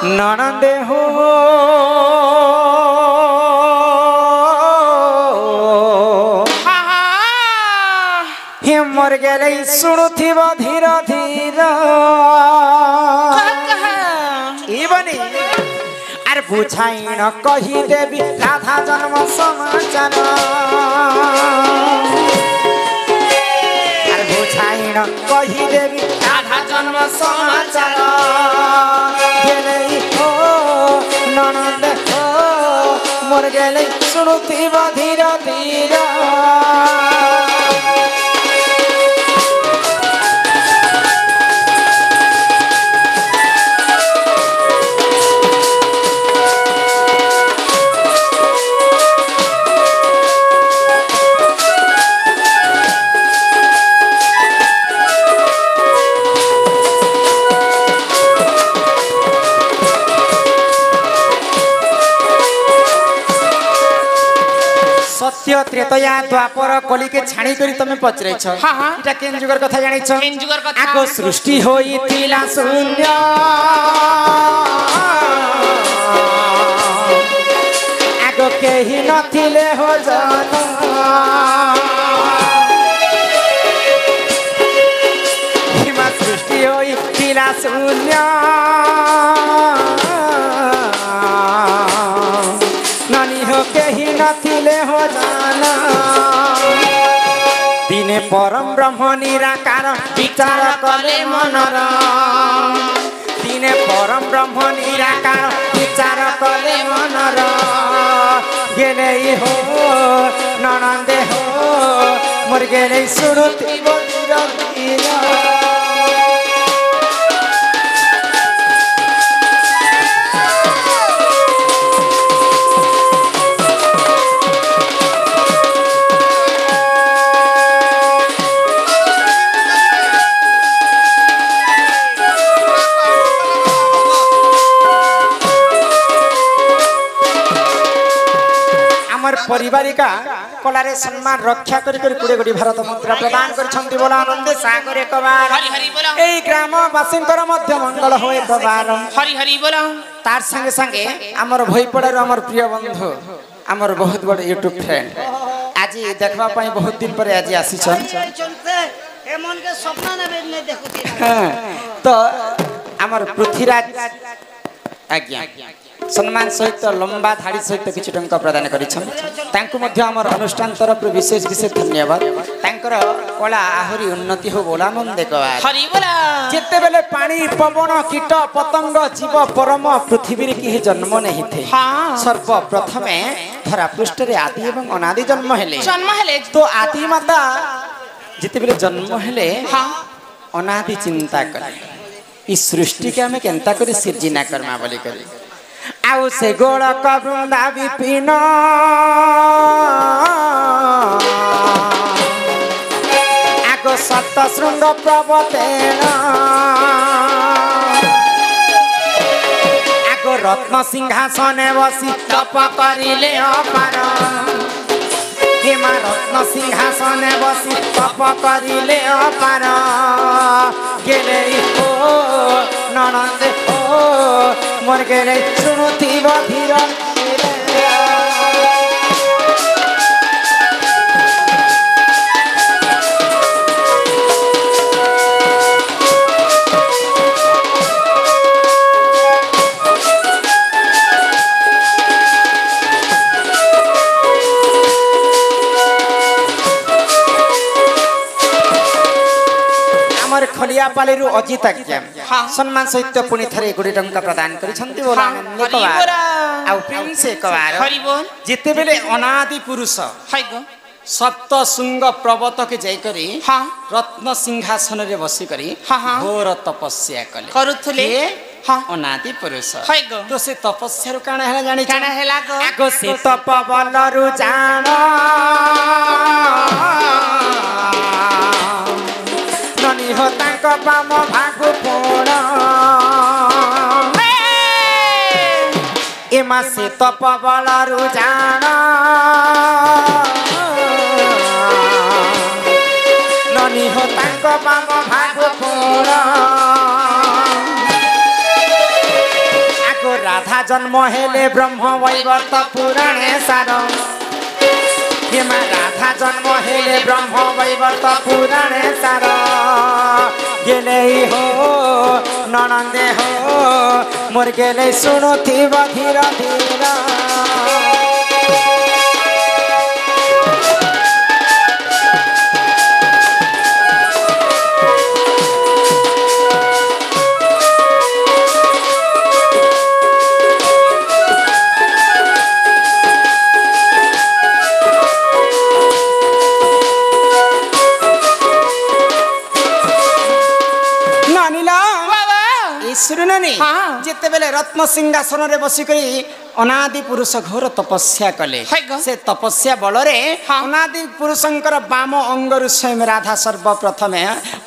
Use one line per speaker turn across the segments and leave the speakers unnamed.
ननदे हो हे मर गले शुणुथिब धीर धीर बनी आर बुझाई न कही देवी राधा जन्म समाचार आर बुझाई न कही देवी राधा जन्म समाचार हो ननद हो मर गले शुणुथिब धीर धीर सत्य त्रेतया द्वापर कली के छाणी करी तमे पचरेछ इटा केन जुगर कथा जानिछ केन जुगर कथा आगो सृष्टि होई थिला शून्य आगो केही नथिले हो जन हिमा सृष्टि होई थिला शून्य नानी हो केही नथिले हो जाना दिने परम ब्रह्म निराकार विचार कले मनर दिने परम ब्रह्म निराकार विचार कले मनर गेले हो ननदे हो मोर गेले सुरुति बदिरा परिवारिका कलारे सम्मान रक्षा करी कुड़े गुड़ी भारत मुद्रा प्रदान करछंती बोला आनंद सागर एक बार हरि हरि बोला एई ग्राम वासिंकर मध्य मंगल हो एक बार हरि हरि बोला तार संगे संगे हमर भईपड़ार हमर प्रिय बंधु हमर बहुत बड़ यूट्यूब फ्रेंड आज देखबा पई बहुत दिन पर आज आसी छन ए मन के सपना ने देखुती तो हमर पृथ्वीराज आज्ञा सम्मान सहित लंबा धाड़ी सहित किछि टंका प्रदान करिछन तांकु मध्य हमर अनुष्ठान तरफ विशेष विशेष धन्यवाद तांकर कला आहुरी उन्नति हो बोला मन देखवा हरि बोला जेते बेले पानी पवन कीट पतंग जीव परम पृथ्वी रे कि जन्म नहि थे हां सर्व प्रथमे धरा पृष्ठ रे आदि एवं अनादि जन्म हेले तो आदि माता जेते बेले जन्म हेले हां अनादि चिंता करे ई सृष्टि के हमें केनता करे सिरजिना कर्मा बोली करे आउ से गोलक वृंदा विपिन आगो सप्त शृंग प्रवतेन आगो रत्न सिंहासने बसी तप करिले अपार हेमा रत्न सिंहासने बसी तप करिले अपार गेले हो ननद हो मोर गेले शुणुथिब धीर खलिया पालेरु अजित आज्ञा सम्मान सहित पुनि थरे गुडी टंका प्रदान करिसंती बोला निकबार आ प्रेम से कबार हरि बोल जेते बेले अनादि पुरुष हाइगो सप्त शुंग पर्वत के जाई करी हां रत्न सिंहासन रे बसी करी घोर तपस्या कले करूथले हां अनादि पुरुष हाइगो तो से तपस्या रु काना हैला जानि काना हैला गो आगो से तप बलरु जान ननी हो तांको पाम भागु पूर्ण एमा से तप बलरु जान ननी हो तांको पाम भागु पूर्ण राधा जन्म हेले ब्रह्म वैवर्त पुराणे सार हेमा राधा जन्म हेले ब्रह्म वैवर्त पुराणे सार गेले हो ननंदे हो मोर गेले शुणुथिब धीर धीर जिते बेले रत्न सिंहासन रे बसिकरी अनादि पुरुष घोर तपस्या कले से तपस्या बल रे अनादि पुरुषंकर वाम अंगरु स्वयं राधा सर्वप्रथम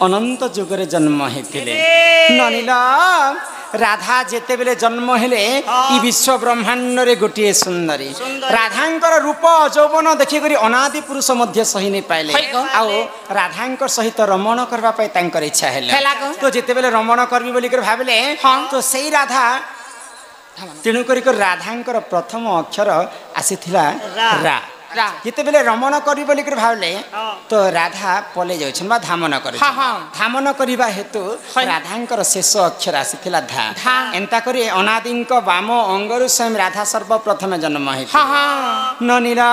अनंत जुगरे जन्म हेतिले ननिल राधा जेते बेले जन्म हेले ई विश्व ब्रह्मांड रे गोटिए सुंदरी राधांकर रूप यौवन देखि करी अनादि पुरुष मध्य सही नहीं पाइले आउ राधांकर सहित रमण करबा पय तांकर इच्छा हेला तो जेते बेले रमण करबी बोली कर भाबले तो सेही राधा तेणु करी राधांकर प्रथम अक्षर आसीथिला रा जिते बेले रमण करी बोली कर भाबले तो राधा पले जाउछन बा धामन करे धामन करिबा हेतु राधांकर शेष अक्षर आसीथिला धा एंता करी अनादिंक वाम अंगरु स्वयं राधा सर्वप्रथम जन्म हे ननिला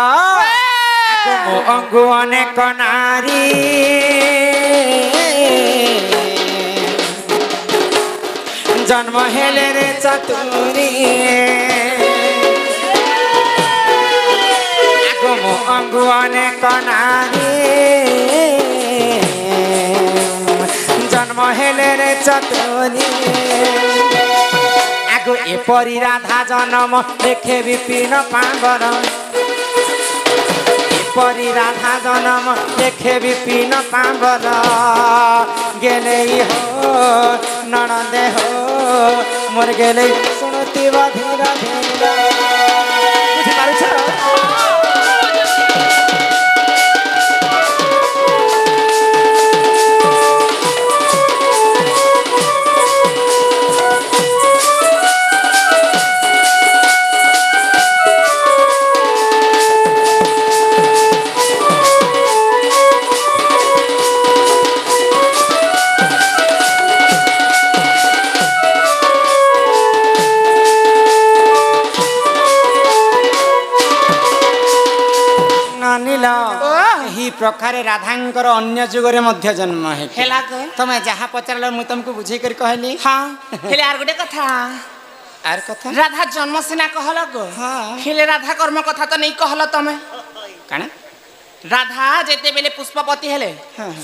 अंगु अनेक नारी जन्म हेले रे चतुरी अंगु अनेक नारी जन्म हेले रे चतुरी आगो एपरी राधा जन्म देखे विपिन पावर एपरी राधा जन्म देखे विपिन पावर गेले हो ननंदे हो मोर गेले शुणुति धीर धीर बुझी पारुछ प्रकार राधांकर अन्य जुगरे मध्य जन्म हेला तमे जहा पचारल मु तुमको बुझे कर कहली हां हेले आर गोटे कथा राधा जन्म सिना कहल गो हां हेले राधा कर्म कथा तो नहीं कहल तमे काना राधा जेते बेले पुष्पपति हेले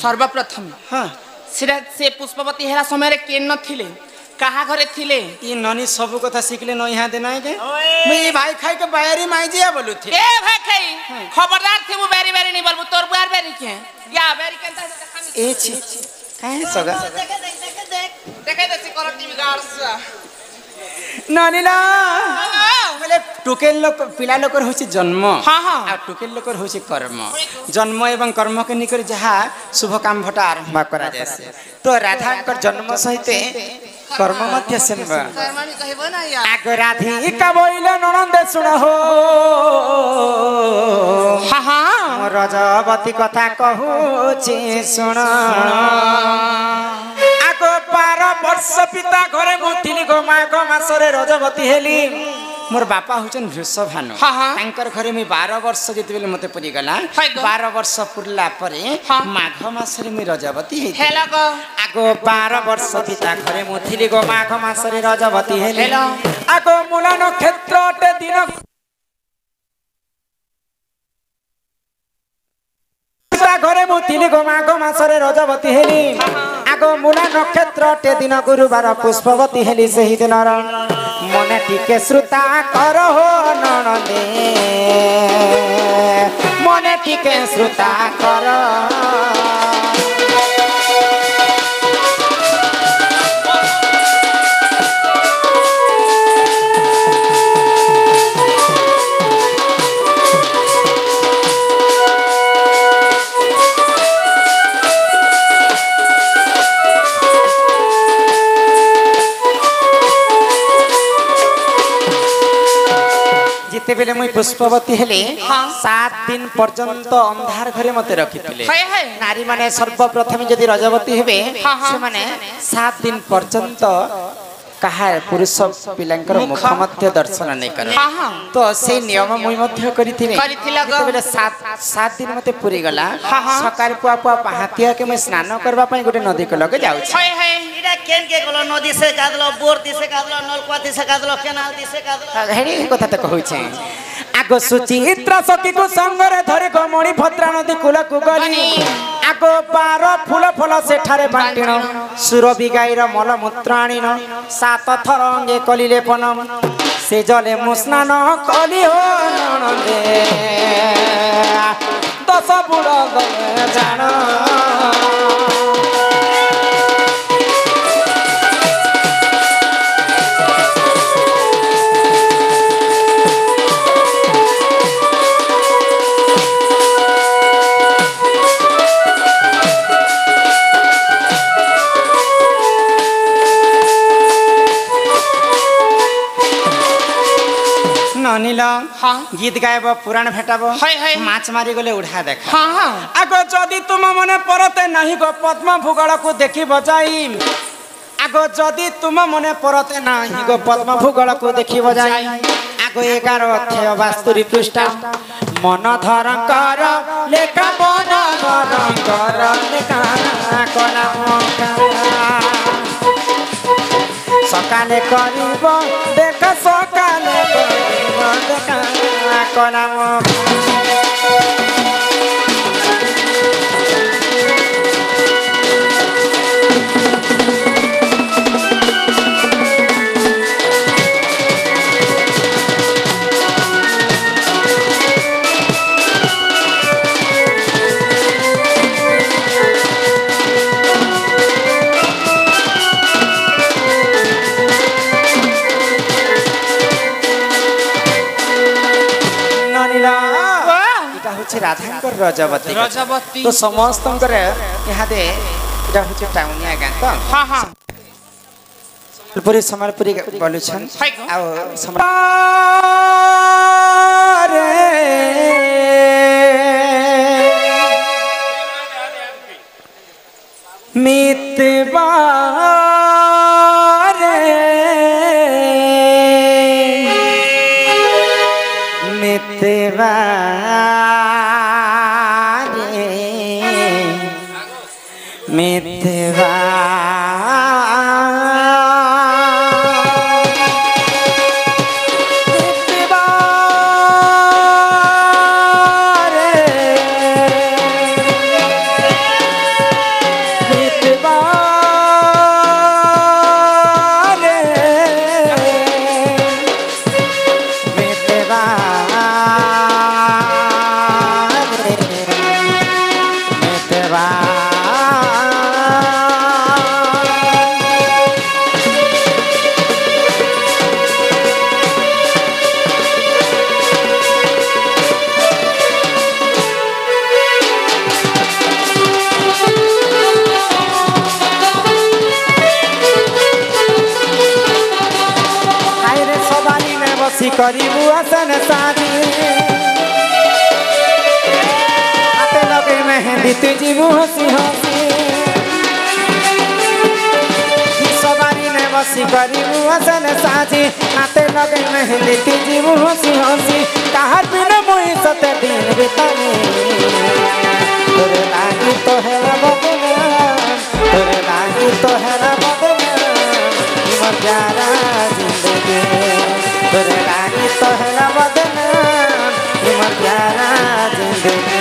सर्वप्रथम हां से पुष्पपति हेला समय रे के न थिले कहा घरे थिले ई ननी सब कथा सिखले न यहाँ देना के मैं भाई खाई के बायरी माई जिया बोलु थे ए भाई खाई खबरदार थे मु बारी बारी नहीं बोलबो तोर बार बारी के या बारी केनता ए छी काहे सगा देखे दसी करती बिगाड़स ननीला बोले टुकेल लोक पिला लोकर होची जन्म हां हां आ टुकेल लोकर होची कर्म जन्म एवं कर्म के निकर जहा शुभ काम भटा आरंभ करा जासे तो राधा कर जन्म सहित कर्म मध्य सेवा कर्मनी कहबो ना या आग राधिका बोइले ननंदे सुन हो हा हा रजवती कथा कहूची सुन आगो 12 वर्ष पिता घरे मुथिली गो माघ मासरे रजवती हेली मोर बापा होचन वृषभानु तांकर घरे मी 12 वर्ष जेते बेले मते परि गला 12 वर्ष पुरला परे माघ मासरे मी रजवती हेला गो आगो 12 वर्ष पिता घरे मुथिली गो माघ मासरे रजवती हेला आगो मूला नक्षत्रटे दिन घरे मुथिली गो माघ मासरे रजवती हेली आगो मूला नक्षत्रटे दिन गुरुवार पुष्पवती हेली सही दिन मने टिके श्रुता कर हो ननदे मने टिके श्रुता कर जितेबेले मुई पुष्पवती हेले 7 दिन पर्यंत अंधार घरे मते रखिथिले नारी माने सर्वप्रथम जदि रजवती हेबे से माने 7 दिन पर्यंत कहा पुरुष पिलांकर मुख मध्य दर्शन नहीं कर तो से नियम मुई मध्य करिथिले जेतेबेले 7 दिन मते पूरी गला सकाळ पुआ पुआ पहातिया के मैं स्नान करबा पई गोटे नदी के लगे जाउ छी
इडा केन के गलो नदी से कादलो बोर दिसे कादलो नलकुआ दिसे कादलो केनाल दिसे कादलो
हेडी कथा त कहू छी आगो सुचित्रा सखी को संगरे धरे गमणी भद्रा नदी कूल को गली आगो पार फूल फल सेठारे बांटिण सुरभि गाईर मल मूत्राणीन 7 थर अंगे कलिले पनम से जले मुस्नान कली हो ननदे 10 बुढ़ गए जान अनिल गीत गायब पुराण भेटाब माछ मारी गले उड़ा देख आगो जदि तुम मने परते नहीं गो पद्म भूगोल को देखी बजाई आगो जदि तुम मने परते नहीं गो पद्म भूगोल को देखी बजाई आगो 11 अध्याय 72 पृष्ठा मन धरकर लेखा मन धरकर लेखा कला सकाले करिब देख सकाले करिब देख कलाम राधांकर रजवती तो समस्त यहाँ दे टाउनिया गाँ तो सम्बलपुरी सम्बलपुरी बोलुछन मितवा मितवा मितवा करीबू आसन साजी हाथे लगे मेहंदी तुझीबू हसी हसी सवारी ने बसी करीबू आसन साजी हाथे लगे मेहंदी तुझीबू हसी हसी कहार बिना मुई सते दिन बितानी तोरे लागी तो है भगवान तोरे लागी तो है भगवान इमर प्यारा जिंदगी तोरे लागी तो है बदना इमर प्यारा जिंदगी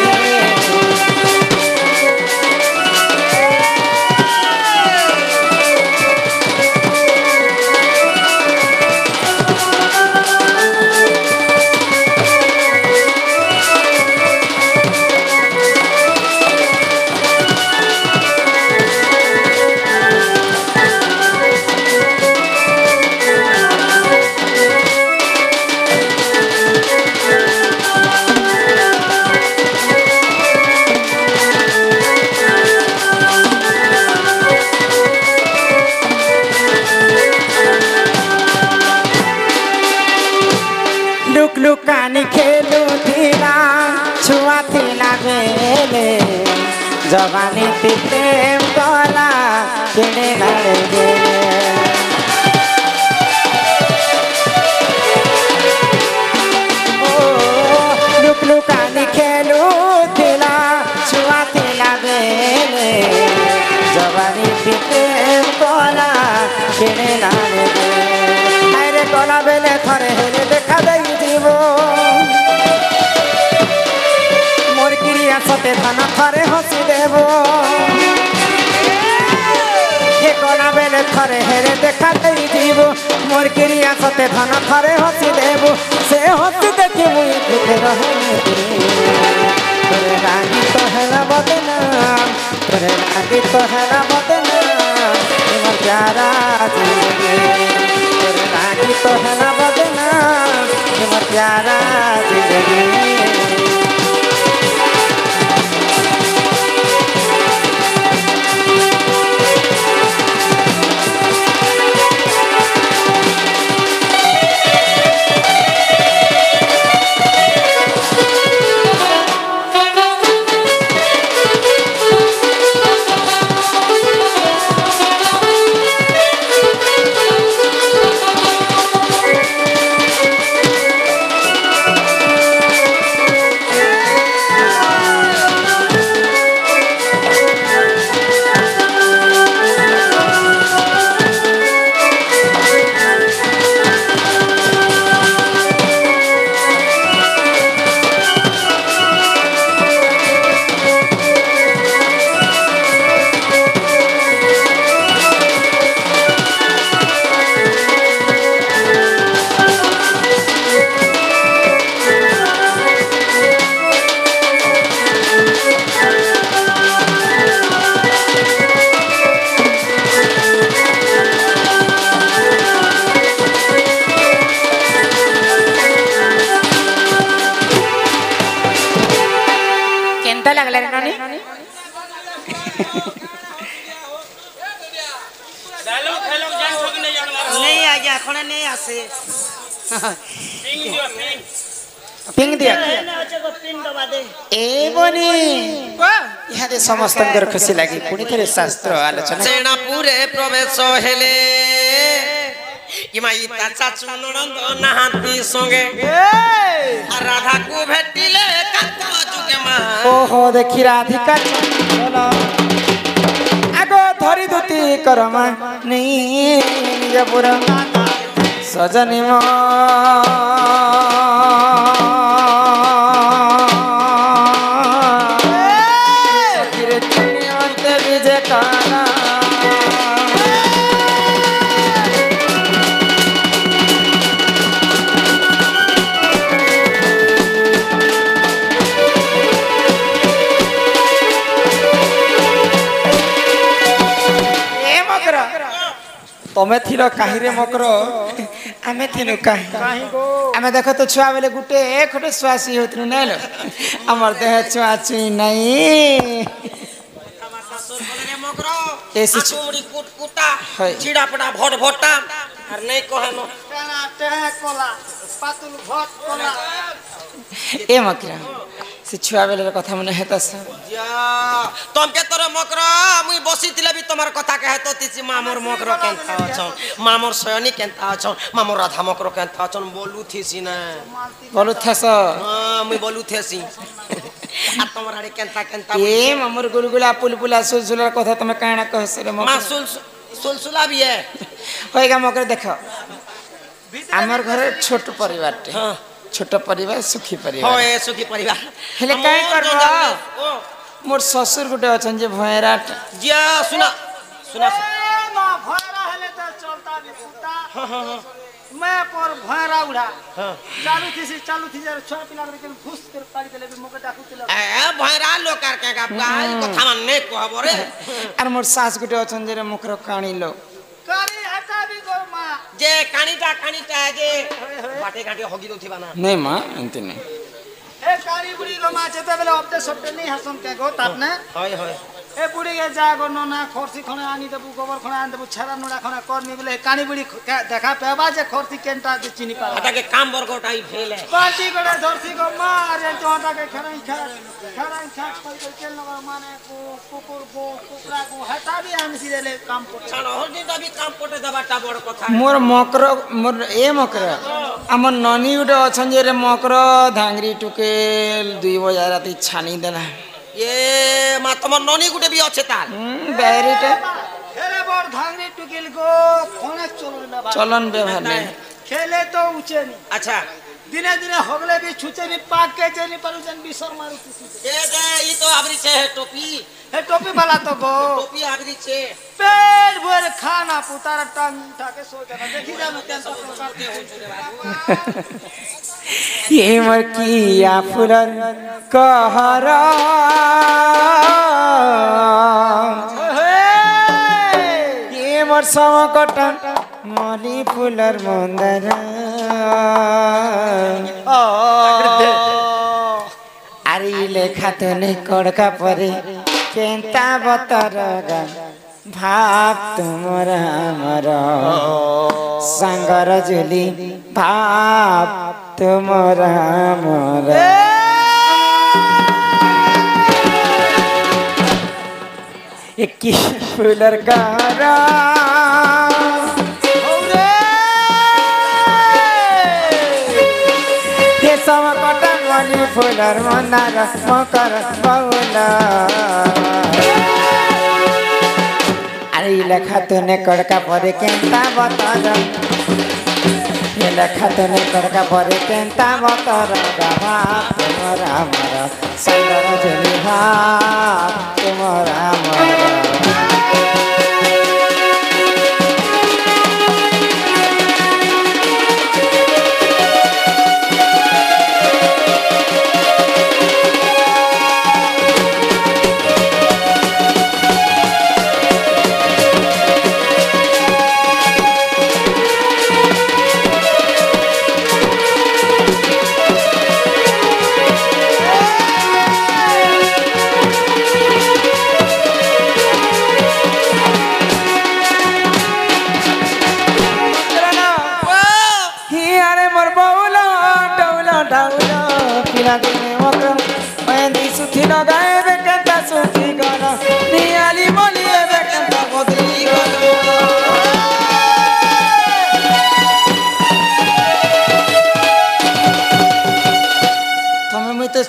लुक लुकानी खेलुथिला छुआ थिला बेले जवानी ती प्रेम कला किने नाले गेले लुक लुकानी खेलुथिला छुआ थिला बेले जवानी ती प्रेम कला किने नाले गेले अरे कला बेले थरे हेले देखा देई जीवो मोर क्रिया सते धन थरे हसी देबो हे कला बेले थरे हेले देखा देई जीवो मोर क्रिया सते धन थरे हसी देबो से हसी देखि मुई दुखे रहे तोरे लागी तो हेला बदनाम तोरे लागी तो हेला बदनाम मोर प्यारा जिंदगी तोरे लागी तो हेला बदनाम मोर प्यारा जिंदगी
नहीं आ गया खड़े नहीं आसे
पिंग दिया
पिन दबा दे
ए बनी इहादे समस्तंकर खुशी लागी पुनी थरे शास्त्र आलोचना
सेना पूरे प्रवेश हेले इमाई ताचा चुननंद नाहाती संगे राधा को भेटिले कांत जुगे मा
ओहो देखि राधिका चलो आगो धरी दुती करमा नहीं निजपुर सजनी मो तमे थिलो काहिरे मकर आमे थिनु काहि आमे देखो तो छुआ बेले गुटे एक खटे स्वासी होतनु नैलो हमर देह छुआ छि नहीं
ऐसी चुमड़ी कुटकुटा चिड़ा पड़ा भट भटा और नहीं कहे नो
काना टे कोला पातुल भट कोला
ए मकरा से छुआ बेले कथा मन हेतस
या तुम के तोर मकर मुई बसितिले भी तुम्हार कथा कहे तो तिसी मामोर मकर केनता अछन मामोर सयनी केनता अछन मामोर राधा मकर केनता अछन बोलू थिसी ना
बोलू थस
हां मुई बोलू थेसी आ तुम्हार आड़े केनता केनता
ए मामोर गुलगुला पुलपुला सुलसुला कथा तमे काना कहस रे मकर
मासुल सुलसुला भी है
होएगा मकर देखो हमर घर छोट परिवार टे
हां
छोट परिवार सुखी परिवार
होए सुखी परिवार
हेले काई करबो मोर ससुर गुटे अछन जे भयराट
जिया सुना सुना
ना भयरा हेले त चलता भी कुत्ता मैं पर भयरा उड़ा चालू थी जरा छोरा पिला के घुस कर पाड़ी देले भी मोके डाकू तिला
ए भयरा लोकार के गाय कथा मानने कहबो रे
आर मोर सास गुटे अछन जे मुखर काणी लो
कानी हटा भी गो मां
जे कानीटा जे बाटे घाटे हगी दोथिबा ना
नहीं मां एंते नहीं
ए कानी बुड़ी गो मां जेते बेले अपने सट्टे नहीं हसन के गो तापने
होय होय
ए बुढ़ी के जा गो नना खर्सी खणे आनी देबू गोबर खणे आनी देबू छरा नोड़ा खणे करनी बोले कानी बुढ़ी देखा पेबा जे खर्सी केनटा जे चिनी पा
हटा के काम बरगोटाई भेले
पार्टी करे धरसी को मारे जोटा के खराई खा कर केल न माने कुकुर को कुकरा को हटा भी आनसी देले काम को
छानो होडी दबी काम पटे दबाटा बड़ कथा
मोर मकर मोर ए मकर हमर ननी उडे अछन जे रे मकर धांगरी टुकेल 2 बजे राती छानी देना
ये मा तमर ननी गुटे भी अच्छे ताल
बैरिटे
खेले बड़ धांगरी टुकिल को कोने
चलन व्यवहार नहीं
खेले तो ऊंचे नहीं
अच्छा
दिने दिने होगले भी छुचे नहीं पाक के चेनी परुजन बिसर मारू
ए दे ई तो आबरी छे टोपी
हे टोपी वाला तो गो
टोपी आबरी छे
पेट भर खाना पुतारा टांग उठा के सो जाना देखी जानो कैसा करते हो छुरे बाबू
ये मोर किया फुलन कहरा ये मोर समकटन मली फुलर मंदरा अरे लेखा तो नहीं कड़का परे केंता बतरगा भाव तुमरा मरा संगर जुली भाव तुमरा मरा एक फुलर गारा समकटन मली फुलर मंदार मकर बउला अरे लेखा तूने कड़का परे केंता बतर ये लेखा तूने कड़का परे केंता बतर गावा तुमरा मरा संगर जुली भाव तुमरा मरा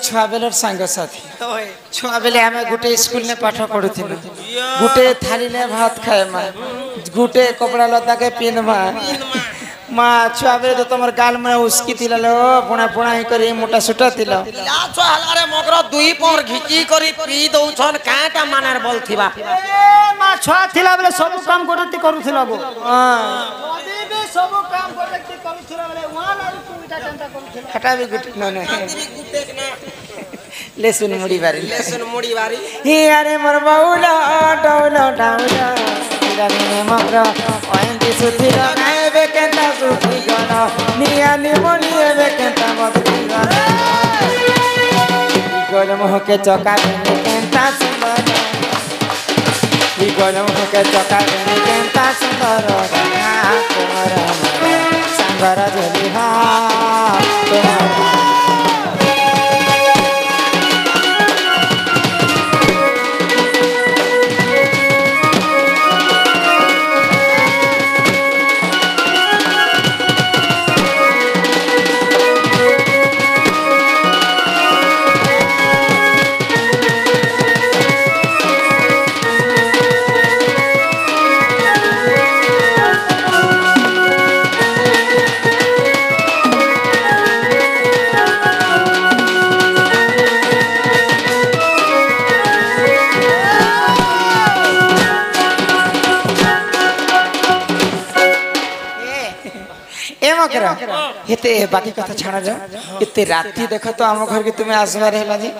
छुआ बेलर सांग साथी छुआ बेले आम गोटे स्कूल ने पाठ पढ़ुथिलु गोटे थाली ने भात खाए माँ गोटे कपड़ा लता के पिंधमा माँ छुआ बेले तो तुम गाल में उसकी तिला लो पुणा पुणा ही करी मोटा सुटा तिला
या छुआ हलारे मगर 2 पर घिची करी पी दउछन काटा मानर बोल थिबा
ए मां छुआ थिला बेले सब काम करती करूथिला गो
हां
कदी भी सब काम करती करूथिला बेले वहां लारू तुइटा चिंता करूथिला
हटा भी गुट न न
गुटे ना
लेसुन मुड़ी बारी ही अरे मोर बाउला डाउला डाउला तिराने मगर ओएंती सुथी लगाए बेकेंता सुथी गना निया निमोनिए बेकेंता मधुरी गना गरम होके चका बने केंता सुंदर गरम होके चका बने केंता सुंदर तुम्हारा संगर जली हा तुम्हारा हेते बाकी कथा छाड़ा जा इते राती देखो तो आम घर के तुम्हें आसबार है जी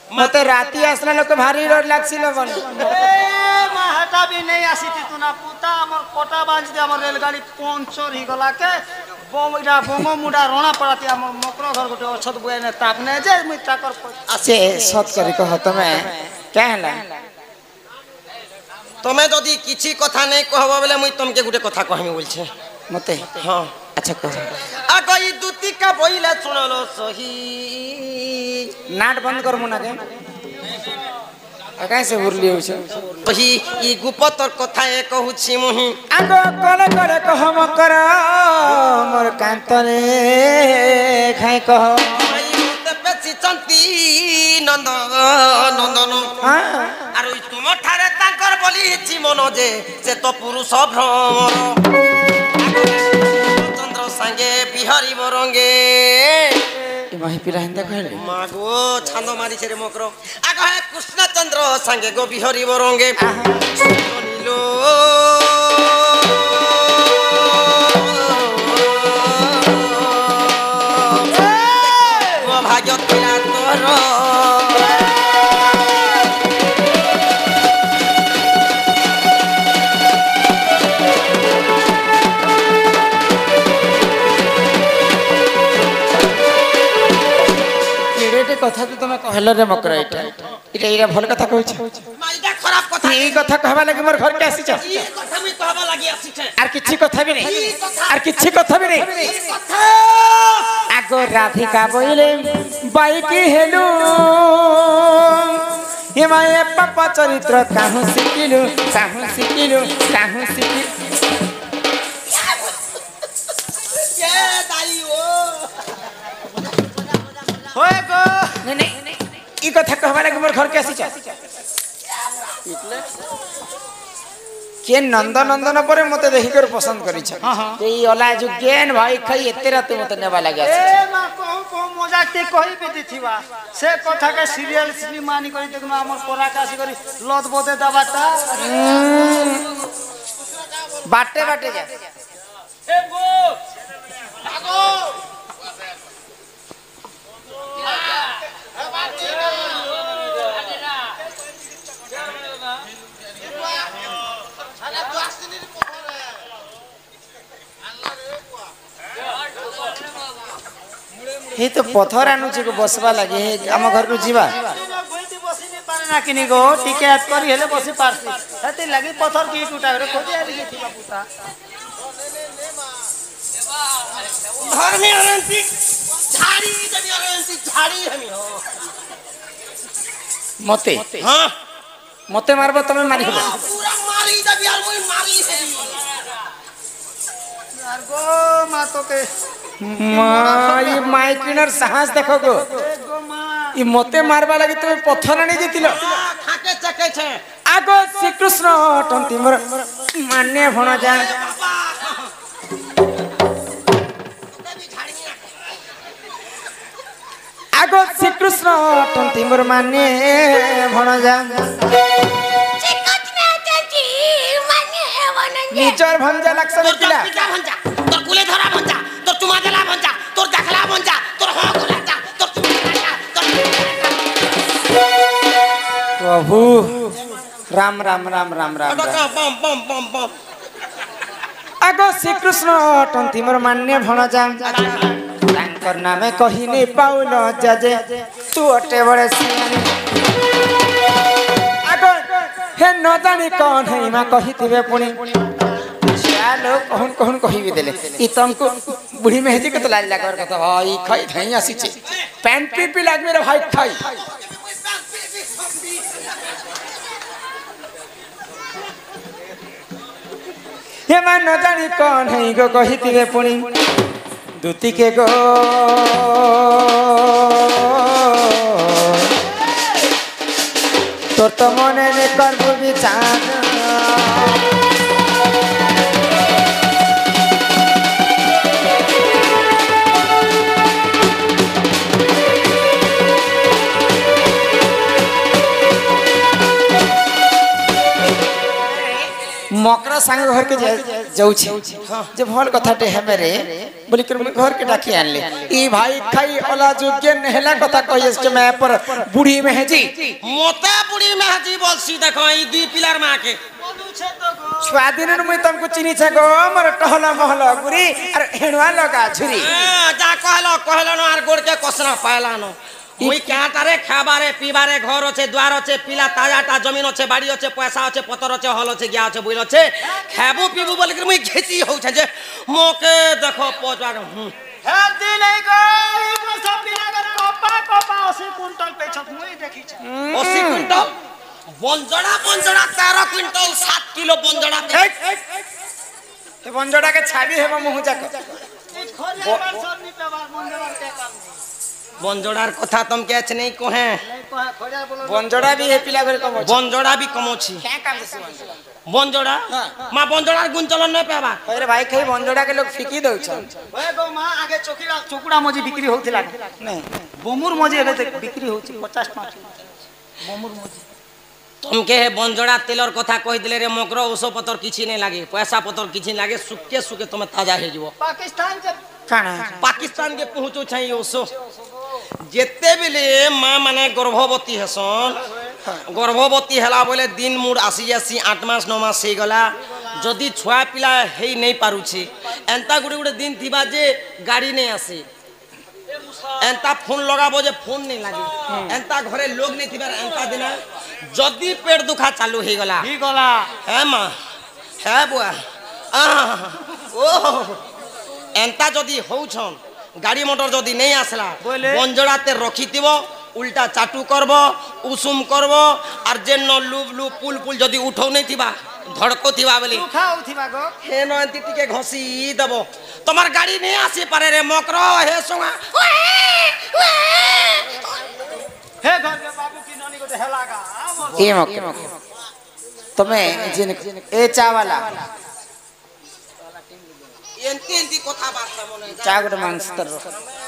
मते राती आसला लोक भारी डर लागसी लगन
ए मां हटा भी नहीं आसी थी तू ना पुता हमर कोटा बांध दे हमर रेलगाड़ी पंचर ही गला के बोमडा बोमो मुडा रोना पड़ाती हमर मकरो घर गोटे अछत बुए ने तापने जे मुई ताकर
से सत करी कह तमे कहला
তুমি যদি কিছু কথা নাই কহব বলে মুই তোমাকে গোটে কথা কহমি বলছে
মতে
হ্যাঁ
আচ্ছা কহ
আগ ই দুতিকা বইলে শুনলো সহি
নাট বন্ধ কর মুনা কে কাইসে উরলি হইছ
সহি ই গুপতর কথা এ কহুছি মুহি
আগ কলে কলে কহ মকর মোর কান্তরে খাই কহ
এই মতে পেছি চন্তি নন্দ নন্দন
হ্যাঁ
আর ওই তোমার ঠারে তাঙ্কর বলিছি মন যে সে তো পুরুষ ভ্রমর চন্দ্র সাঙ্গে বিহারিব রঙ্গে
এই মাহি পিলা হিন্দা কইলে
মাগো ছান্দ মারিছে রে মকর আগ হে কৃষ্ণচন্দ্র সাঙ্গে গো বিহরিব রঙ্গে নীল ভাগ্য ଥିଲା তোর
এড়েটে কথা তো তুমি কহল রে মকর এটা এটা এরা ভাল কথা কইছ
মাইটা খারাপ কথা
এই কথা কহবা লাগি মোর ঘরকে আসিছ
এই কথা আমি কহবা লাগি আসিছে
আর কিছু কথা বি নাই আর কিছু কথা বি নাই
কথা
আগ রাধিকা বইলে বাইকি হেলু হিমায়ে পাপা চরিত্র কাহু শিখিলু কাহু শিখিলু কাহু শিখি
কে দাই ও
হয়ে গো
নাই নাই ই কথা কহবা লাগি মোর ঘরকে আসিছ কে নন্দ নন্দন পরে মতে দেখি করে পছন্দ করিছ এই অলা যুগেন ভাই খাই এতে রাতে মতে নেবা লাগে
এ মা কহু কহু মজাকতে কহিবে দিছিবা সে কথাকে সিরিয়াল মানি করি দেখুন আমার পরাকা আসি করি লদ বদে দাবাটা
বাটে বাটে যা
এ গো আগো
हे तो पथर आनुची को बसवा लगे आम घर को जीवा
বইতে বসি নি পারে না কিনি গো টিকেট করি হেলে বসি পারছি হাতে লাগি পথর কি টুটা করে খোঁজে আবি গেছিবা পুতা
ধর্মী অরন্তি ঝাড়ি দেবি অরন্তি ঝাড়ি আমি হো
मते
হ্যাঁ
मते मारबो तमे मारी हबो
পুরা মারি দেবি আর ওই মারি দেবি
আর গো মা তোকে
माई माई किनर साहस देखो गो
এ গো মা
इ मते मारबा लगे तमे पथर आनी जेतिलो
খাকে চাকে ছে
आगो श्री कृष्ण टंती मोर मान्य भण जा
বাবা দেবি ঝাড়ি না
आगो श्री कृष्ण टंती मोर मान्य भण जा निजर भंजा लक्षण पिला
পিতা ভঞ্জা তোর কুলে ধরা ভঞ্জা তোর চুমা দেলা ভঞ্জা তোর দেখলা ভঞ্জা তোর হ গুলাটা তোর চুমা দেলা তোর
प्रभु राम राम राम राम राम राम
बम बम बम बम
आगो श्री कृष्ण टंती मोर मान्य भण जा तांकर नामे कहिनी पाउल जाजे तू अटे बड़े सियानी आगो हे न जानी कौन है मा कहितिबे पुणी चालो कहन कहन कहिबे देले इ तमको बुढ़ी मेहदी के तो लाज लागर कथा भाई खाई धई आसीचे पैंट पी लाग मेरे भाई खाई हे मा न जानी कौन है गो कहितिबे पुणी दूती के गो तोर तो मने ने करबो विचार मकरा संग घर के जाऊ छे जे भल कथाटे है मेरे बोली कर घर के डाकी आनले ई भाई खाई ओला जोग्य नहला कथा कहिस के मैं पर बूढ़ी मेहजी
मोते बुढ़ी मेहदी बोलसी देखो ई दुई पिलर मां के
বলুছে তো গো
छुआ दिन मुई तुमको चिनी छे गो मोर टहला महला गुरी और हेणवा लगा छुरी
जा कहलो कहलो न आर गोड़ के कसना पायला न মুই কাটারে খাবারে পিবারে ঘর আছে দ্বার আছে পিলা তাজাটা জমিন আছে বাড়ি আছে পয়সা আছে পতর আছে হল আছে গিয়া আছে বইল আছে খাবো পিবু বলে কি মুই ঘেচি হউছে যে মোকে দেখো পচার
হে দিন এই গো এই বসা পিলা করে কপা কপা 80 কুইন্টাল পেছত মুই দেখিছি
80 কুইন্টাল বঞ্জড়া 13 কুইন্টাল 7 কিলো বঞ্জড়া
ଏ ବଞ୍ଜଟାକେ ଛାବି ହେବ ମୁହଁ ଯାକ
এই খরিয়া বাসন নি পেবার মন্দির কে কাম
বঞ্জড়ার কথা তমকে আছে নেই কোহে
নাই কহা খরিয়া বলো
বঞ্জটা ବି ଏ ପିଲା ଘରେ କମ ଅଛି
বঞ্জড়া বি কমছি
କ୍ୟାଁ କାମ ଦେସି ବଞ୍ଜଟା
বঞ্জড়া মা বঞ্জড়ার গুঞ্চলন নয় পেবা
ଆରେ ଭାଇ ଖାଇ ବଞ୍ଜଟାକେ ଲୋକ ଫିକି ଦଉଛ
ওই গো মা আগে চকুড়া মজি বিক্রি হউতিলা
ନାଇଁ
বমুর মজি এবে বিক্রি হউছি 50 টাকা বমুর মজি
তমকে হে বঞ্জড়া তেলর কথা কই দিলে রে মকর ঔষধ পতর কিছু নেই লাগে পয়সা পতর কিছু লাগে সুকে সুকে তুমি তাজা হয়ে যাব
পাকিস্তান যে
କାଣା
পাকিস্তান কে পৌঁছো চাই ঔষধ যেতেবেলে মা মানে গর্ভবতী হেসন গর্ভবতী হেলা বলে দিন মুড আসি আসি 8 মাস 9 মাস হয়ে গলা যদি ছুয়া পিলা হেই নেই পারুছি এন্তা গুড়ে গুড়ে দিন থিবা যে গাড়ি নেই আসে এন্তা ফোন লগাবো যে ফোন নেই লাগে এন্তা ঘরে লোক নেই থিবার এন্তা দিনা যদি পেট দুখা চালু হয়ে গলা
হি গলা
হ্যাঁ মা হ্যাঁ বুয়া ও এন্তা যদি হউছন গাড়ি মোটর যদি নেই আসলা
বলে?
বঞ্জড়াতে রখিতিব উল্টা চাটু করব উসুম করব আর যে লুব লুব পুল পুল যদি উঠও নেই থিবা ধড়কো থিবা বলি
দুখা হউথিবা গো
হে নয়ন্তি টিকে ঘষি দেব তোমার গাড়ি নেই আসি পারে রে মকর হে সঙ্গা
হে ঘর কে বাবু কি ননি গোটে হেলাগা
ଏ ମକ ତମେ ଏ ଚା ବାଲା
এন্তি এন্তি কথা বার্তা মনে
চা ଗୋଟେ ମାଂସ ତର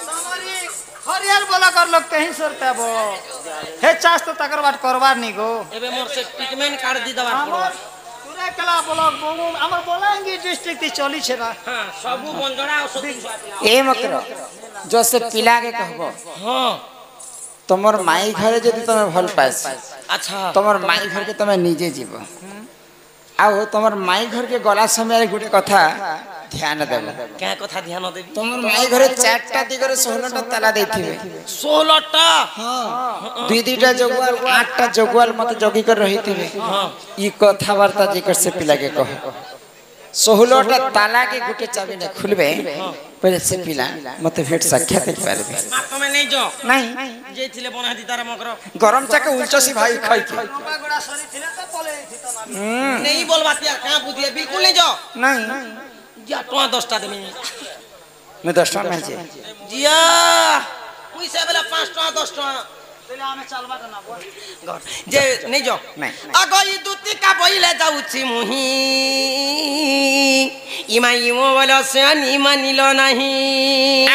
তোমারি হরিয়ার বলা কর লোক কहीं সরতে বো হে চাষ তো তাকর বাট করবার নি গো
এবে মোর সে ট্রিটমেন্ট কার্ড দি দেবার পড়বা
আমার পুরা কেলা ব্লক বমু আমার বলাঙ্গীর ডিস্ট্রিক্ট তি চলিছে না
হ্যাঁ সবু বঞ্জড়া ওষুধ
ଏ ମକର ଯୋ ସେ ପିଲାକେ କହିବ
হ্যাঁ
ତମର ମାଇ ଘରେ ଯଦି ତମେ ଭଲ ପାଇସ
আচ্ছা
ତମର ମାଇ ଘରକେ ତମେ ନିଜେ ଯିବ ଆଉ ତମର ମାଇ ଘରକେ ଗଲା ସମୟରେ ଗୋଟେ କଥା ଧ୍ୟାନ ଦେବ
কে কথা ধ্যান দেবি
ତମର ମାଇ ଘରେ 4ଟା ଦିଗରେ 16ଟା ତାଲା ଦେଇଥିବେ
16টা
ଦୁଇ ଦୁଇଟା ଜଗୁଆଲ 8ଟା ଜଗୁଆଲ ମତେ ଜଗି କରି ରହିଥିବେ ଇ କଥାବାର୍ତ୍ତା ଯେକର ସେ ପିଲାକେ କହ 16ଟା ତାଲାକେ ଗୋଟେ ଚାବି ନେ খুলবে পরে সে পিলা মতে ভেট সাক্ষাৎ করতে পারবে
মা তুমি নেই যাও
নাই
যেইছিলে বনাহাতি তারা মকর
গরম চাকে উল্চসি ভাই খাইকে
লম্বা গোড়া সরি ছিলে তো পলে থিত না
নেই বলবা তিয়া কা বুঝিয়ে বিলকুল নেই যাও
নাই
জিয়া টোয়া 10টা দেবি
মে 10টা নাই যে
জিয়া পয়সা বেলা 5 টাকা 10 টাকা
তাহলে আমি চালবা না বল
ঘর যে নেই যাও
নাই
আগই দুতি কা বইলে যাউছি মুহি ইমা ইমো বলো সানি মানিল নাহি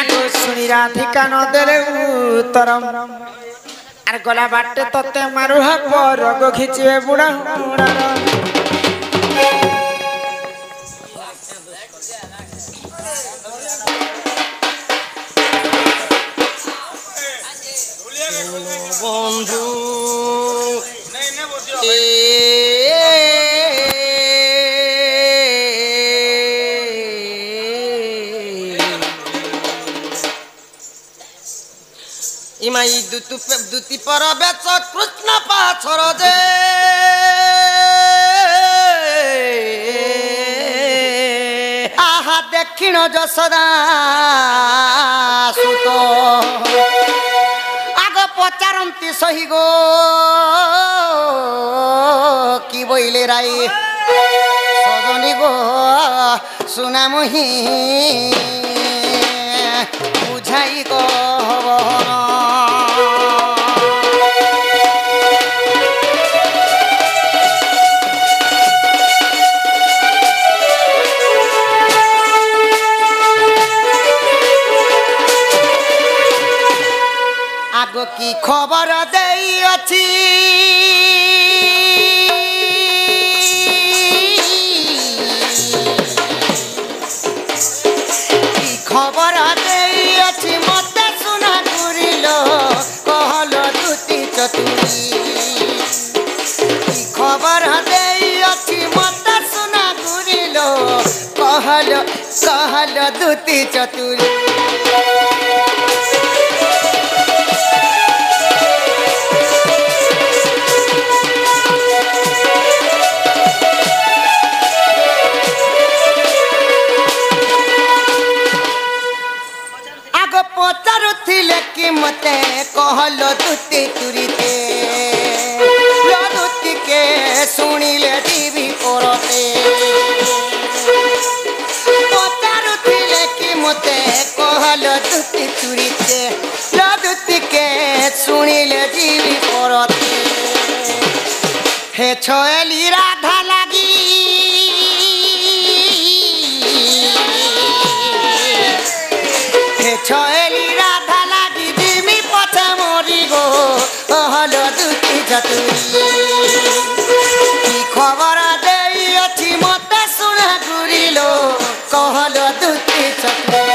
আগো শুনি রাধিকা নদেলে উত্তরম আর গলা বাটে ততে মারু হব রগ খিচিবে বুড়া বুড়া
বন্ধু ইমাই দুতি পর বেচ কৃষ্ণ পাছর যে আহা দক্ষিণ যশোদা সুত আগ পচারন্তি সহি গো কি বইলে রাই সজনী গো সুনামহি বুঝাই গো আগ কি খবর দেই অছি কি খবর দেই অছি মতে শুনা ঘুরিল কহল দুতি চতুরি কি খবর দেই অছি মতে শুনা ঘুরিল কহল কহল দুতি চতুরি
पचारुथिले कि मते कहलो दुती तुरीते लो दुती के सुनिले टीवी करते पचारुथिले कि मते कहलो दुती तुरीते लो दुती के सुनिले टीवी करते हे छोएली राधा लागी छोएली राधा लागी दिमी पछा मरी गो कहलो दुती चतुरी की खबर देई अछि मते सुना गुरिलो कहलो दुती चतुरी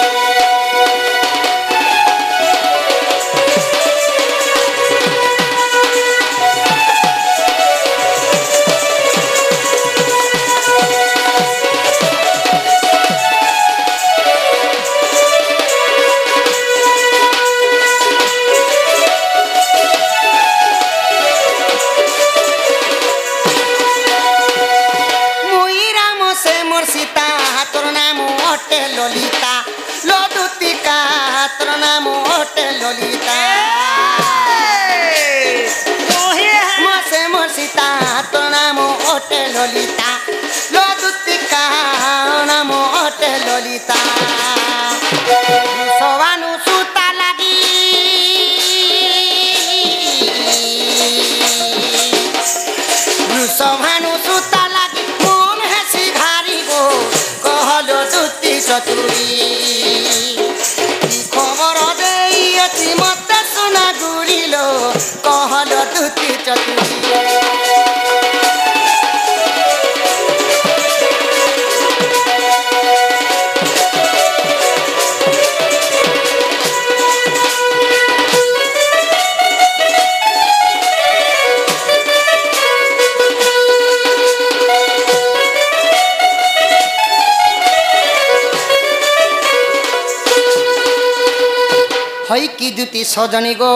ललिता लदुतिका तोर नाम ओटे ललिता मोसे मोर सीता तोर नाम ओटे ललिता लदुतिका नाम ओटे ललिता सवानु सुता लागी सवानु सुता लागी मन हसी घारी गो कहलो दुती चतुरी खबर देई अछि मते सुना गुरिलो कहलो दुती चतुरी हई की दुती सजनी गो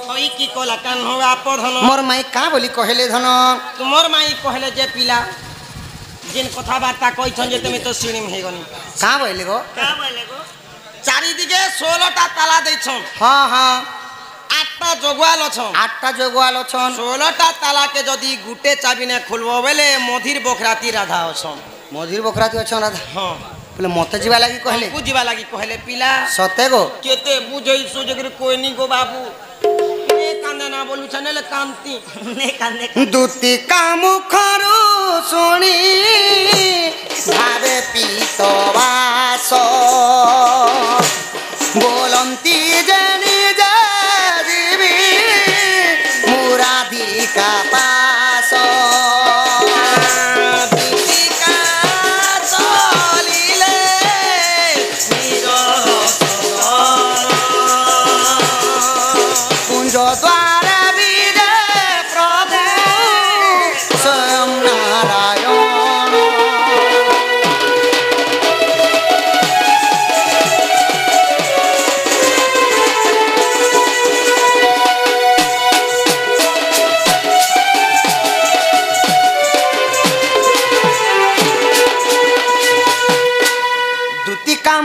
हई की कोला कान हो आपधन
मोर माई का बोली कहले धन
तुमर माई कहले जे पिला जिन कथा बार्ता कइछन जे तुम तो सुनिम हे गनी
का बोले गो
चारि दिगे 16 टा ताला दैछन
हां हां
8 टा जोगवाल अछन
8 टा जोगवाल अछन
16 टा ताला के जदी गुटे चाबी ने खोलबो बेले मधिर बखराती राधा अछन
मधिर बखराती अछन राधा
हां
बोले मते जीवा लागी कहले
बुझीबा लागी कहले पिला
सते गो
केते बुझई सुजगर कोई नी गो बाबू ने कांदे ना बोलु छनेले कांती ने कांदे
दुती का मुखरु सुनी भावे पीतवास बोलंती जनी जीवी मुराधिका पास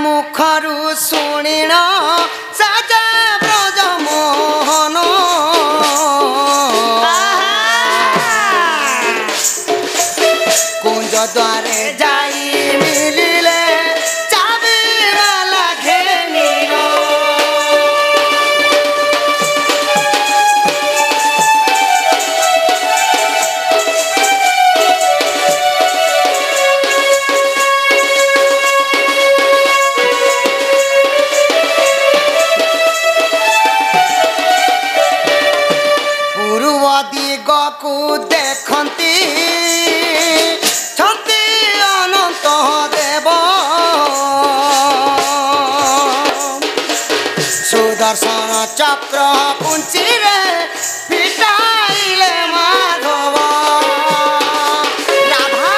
मुखरु सुनिण साजा ब्रज मोहन कुंज द्वारे जाई मिलिले चाबी वाला घेनिर दिगकु देखंती छंती अनंत देव सुदर्शन चक्र पुंची रे फिटाइले माधव राधा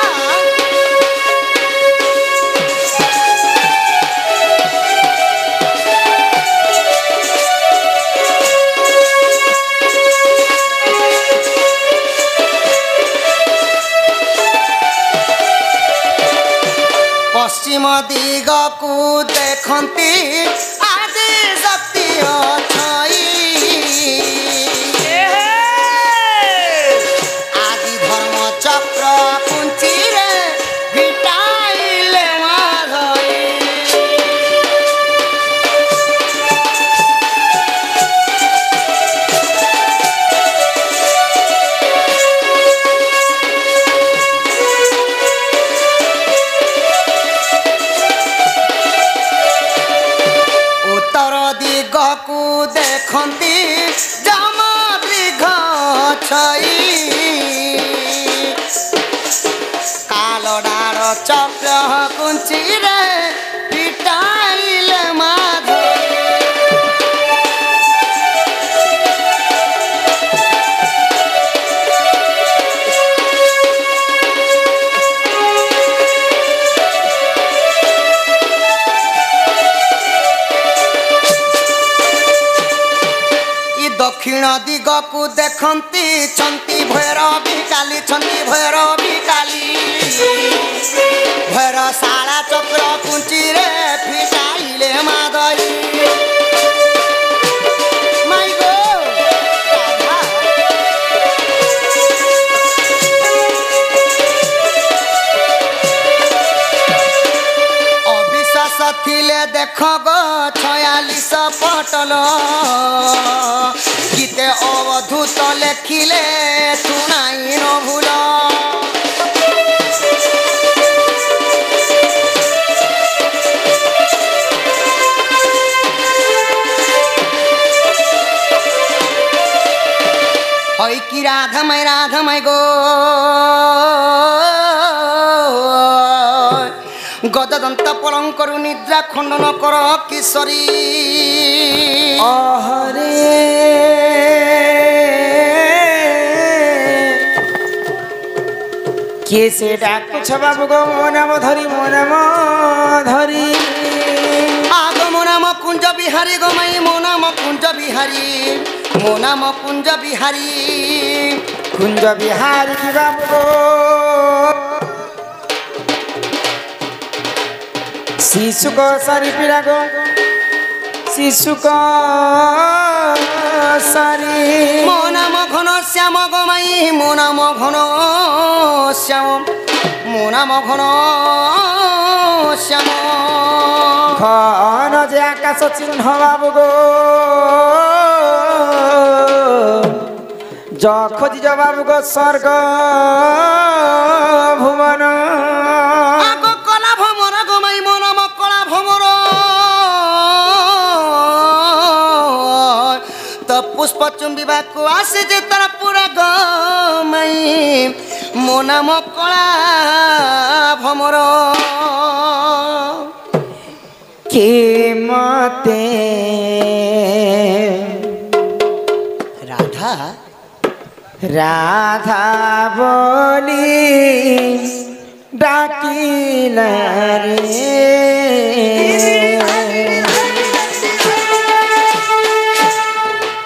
पश्चिम दिगकु देखंती आदि शक्ति को देखती जमा दीघ छई कालडार चक्र कुंची रे पिटाइले माधो दक्षिण दिग को देखती छंती भैरवी काली छंती भैरवी काली भैर शाला चक्र कुंची रे फिटाइले माधई माई गो राधा अविश्वास थिले देख गो 46 पटल गीते अवधूत लेखिले तुणाई न भूल हई कि राधमय गो गददंत पलंकरु निद्रा खंडन कर किशोरी
हरे किए से डाकुछ बाबू गो मो नाम धरी
आग मो नाम कुंज बिहारी गो माई मो नाम कुंज बिहारी मो नाम कुंज बिहारी
कुंज बिहारी की बाबू गो शिशु को सारी पीड़ा गो शिशु को सारी
मो नाम घन श्याम गो माई मो नाम घन श्याम मो नाम घन श्याम
घन जे आकाश चिन्ह बाबू गो ज खोजी जा बाबू गो स्वर्ग भुवन
आगो कला भमर गो माई मो नाम कला भमर तो पुष्प चुंबिबा को आसे जे तारा पूरा गमई मो नाम कला भमर
के मते
राधा
राधा बोली डाकिला रे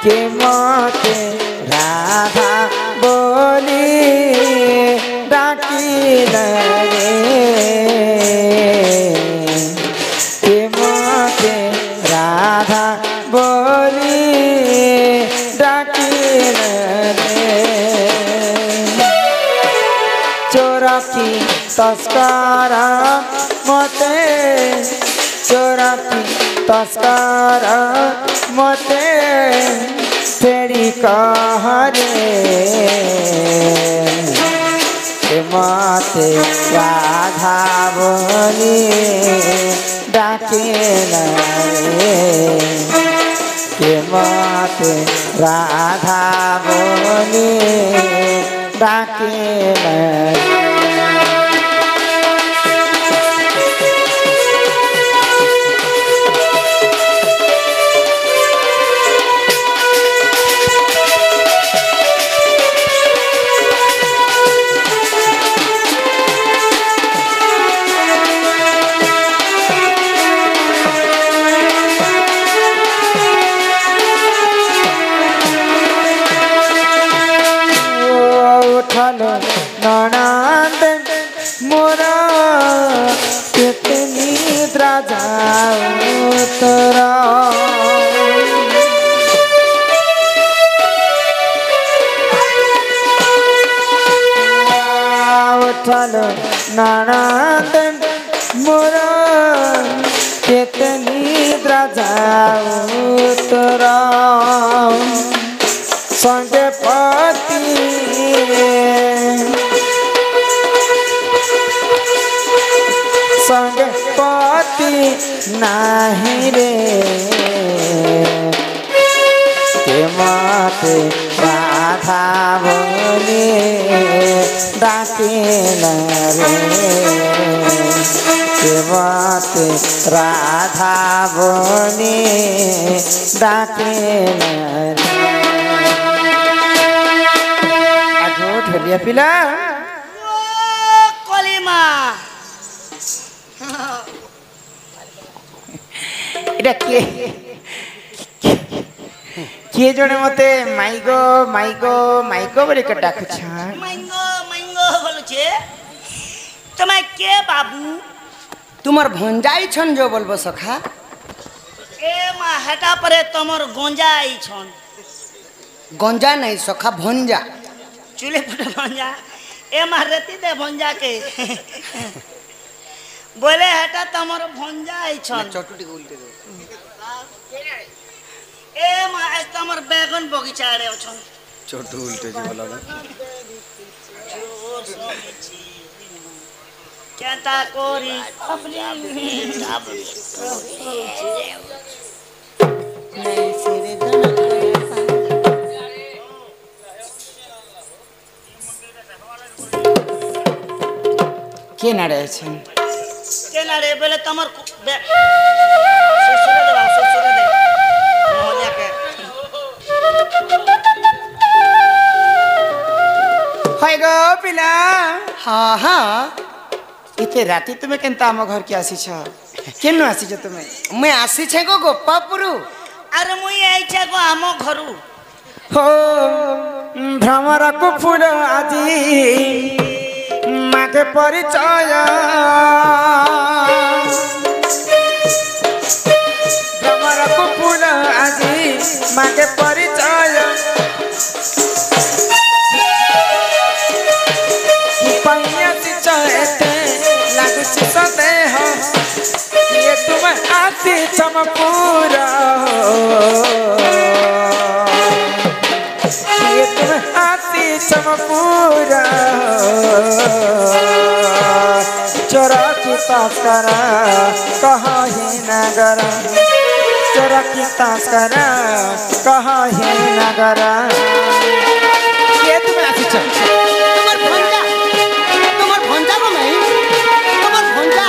के मते राधा बोली डाकिला रे के मते राधा बोली डाकिला रे चोरकी तस्कर मते चोरकी तस्कर मते फेरी कहरे मते राधा बोली डाकिला रे के मते राधा बोली डाकिला ननद मोरा कितनी द्राजा तोरा उठल ननद मोरा कितनी द्राजा तोरा संगे पति संग पति नाही रे बाते राधा बोले डाकिला रे के बाते राधा बोले डाकिला रे आगो ढोलिया पिला
কলিমা
এটা কে কে জনে মতে মাইগো মাইগো মাইগো বলে কে ডাকুছ
মাইঙ্গো মাইঙ্গো বলছে তোমায় কে বাবু তোমার ভঞ্জাই ছন যে বলবো সখা এ মা হেটা পরে তোমার গঞ্জাই ছন গঞ্জা নাই সখা ভঞ্জা চুলে ফুটে ভঞ্জা এ মা রেতি দে ভঞ্জা কে বলে হেটা তোমার ভঞ্জাই ছন চটুটি উল্টে দে এ মা তোমার বেগুন বগিচা আড়ে অছন
চটু উল্টে যে বলা
কেনটা করি
কে নাড়ে আছেন
কেন রে বলে তোমার শ্বশুরে দে বাবা, শ্বশুরে দে মহলিয়াকে
হয় গো পিলা
হ্যাঁ হ্যাঁ
এতে রাতে তুমি কেনতা আম ঘর কি আসিছ কেন আসিছ তুমি
মুই আসিছে গো গোপাপুরু আরে মুই আইছে গো আম ঘরু
হো ভ্রমরকু ফুল আজি মাকে পরিচয় ভ্রমরকু ফুল আজি মাকে পরিচয় পাইয়া দিছ এতে লাগুছি সদেহ কিয়ে তুমি আছি চমপুর किए तुम आती चमपुर चोरा की तस्कर कहाँ ही नगर चोरा की तस्कर कहाँ ही नगर किए तुम आती
তোমার ভঞ্জা গো নাই তোমার ভঞ্জা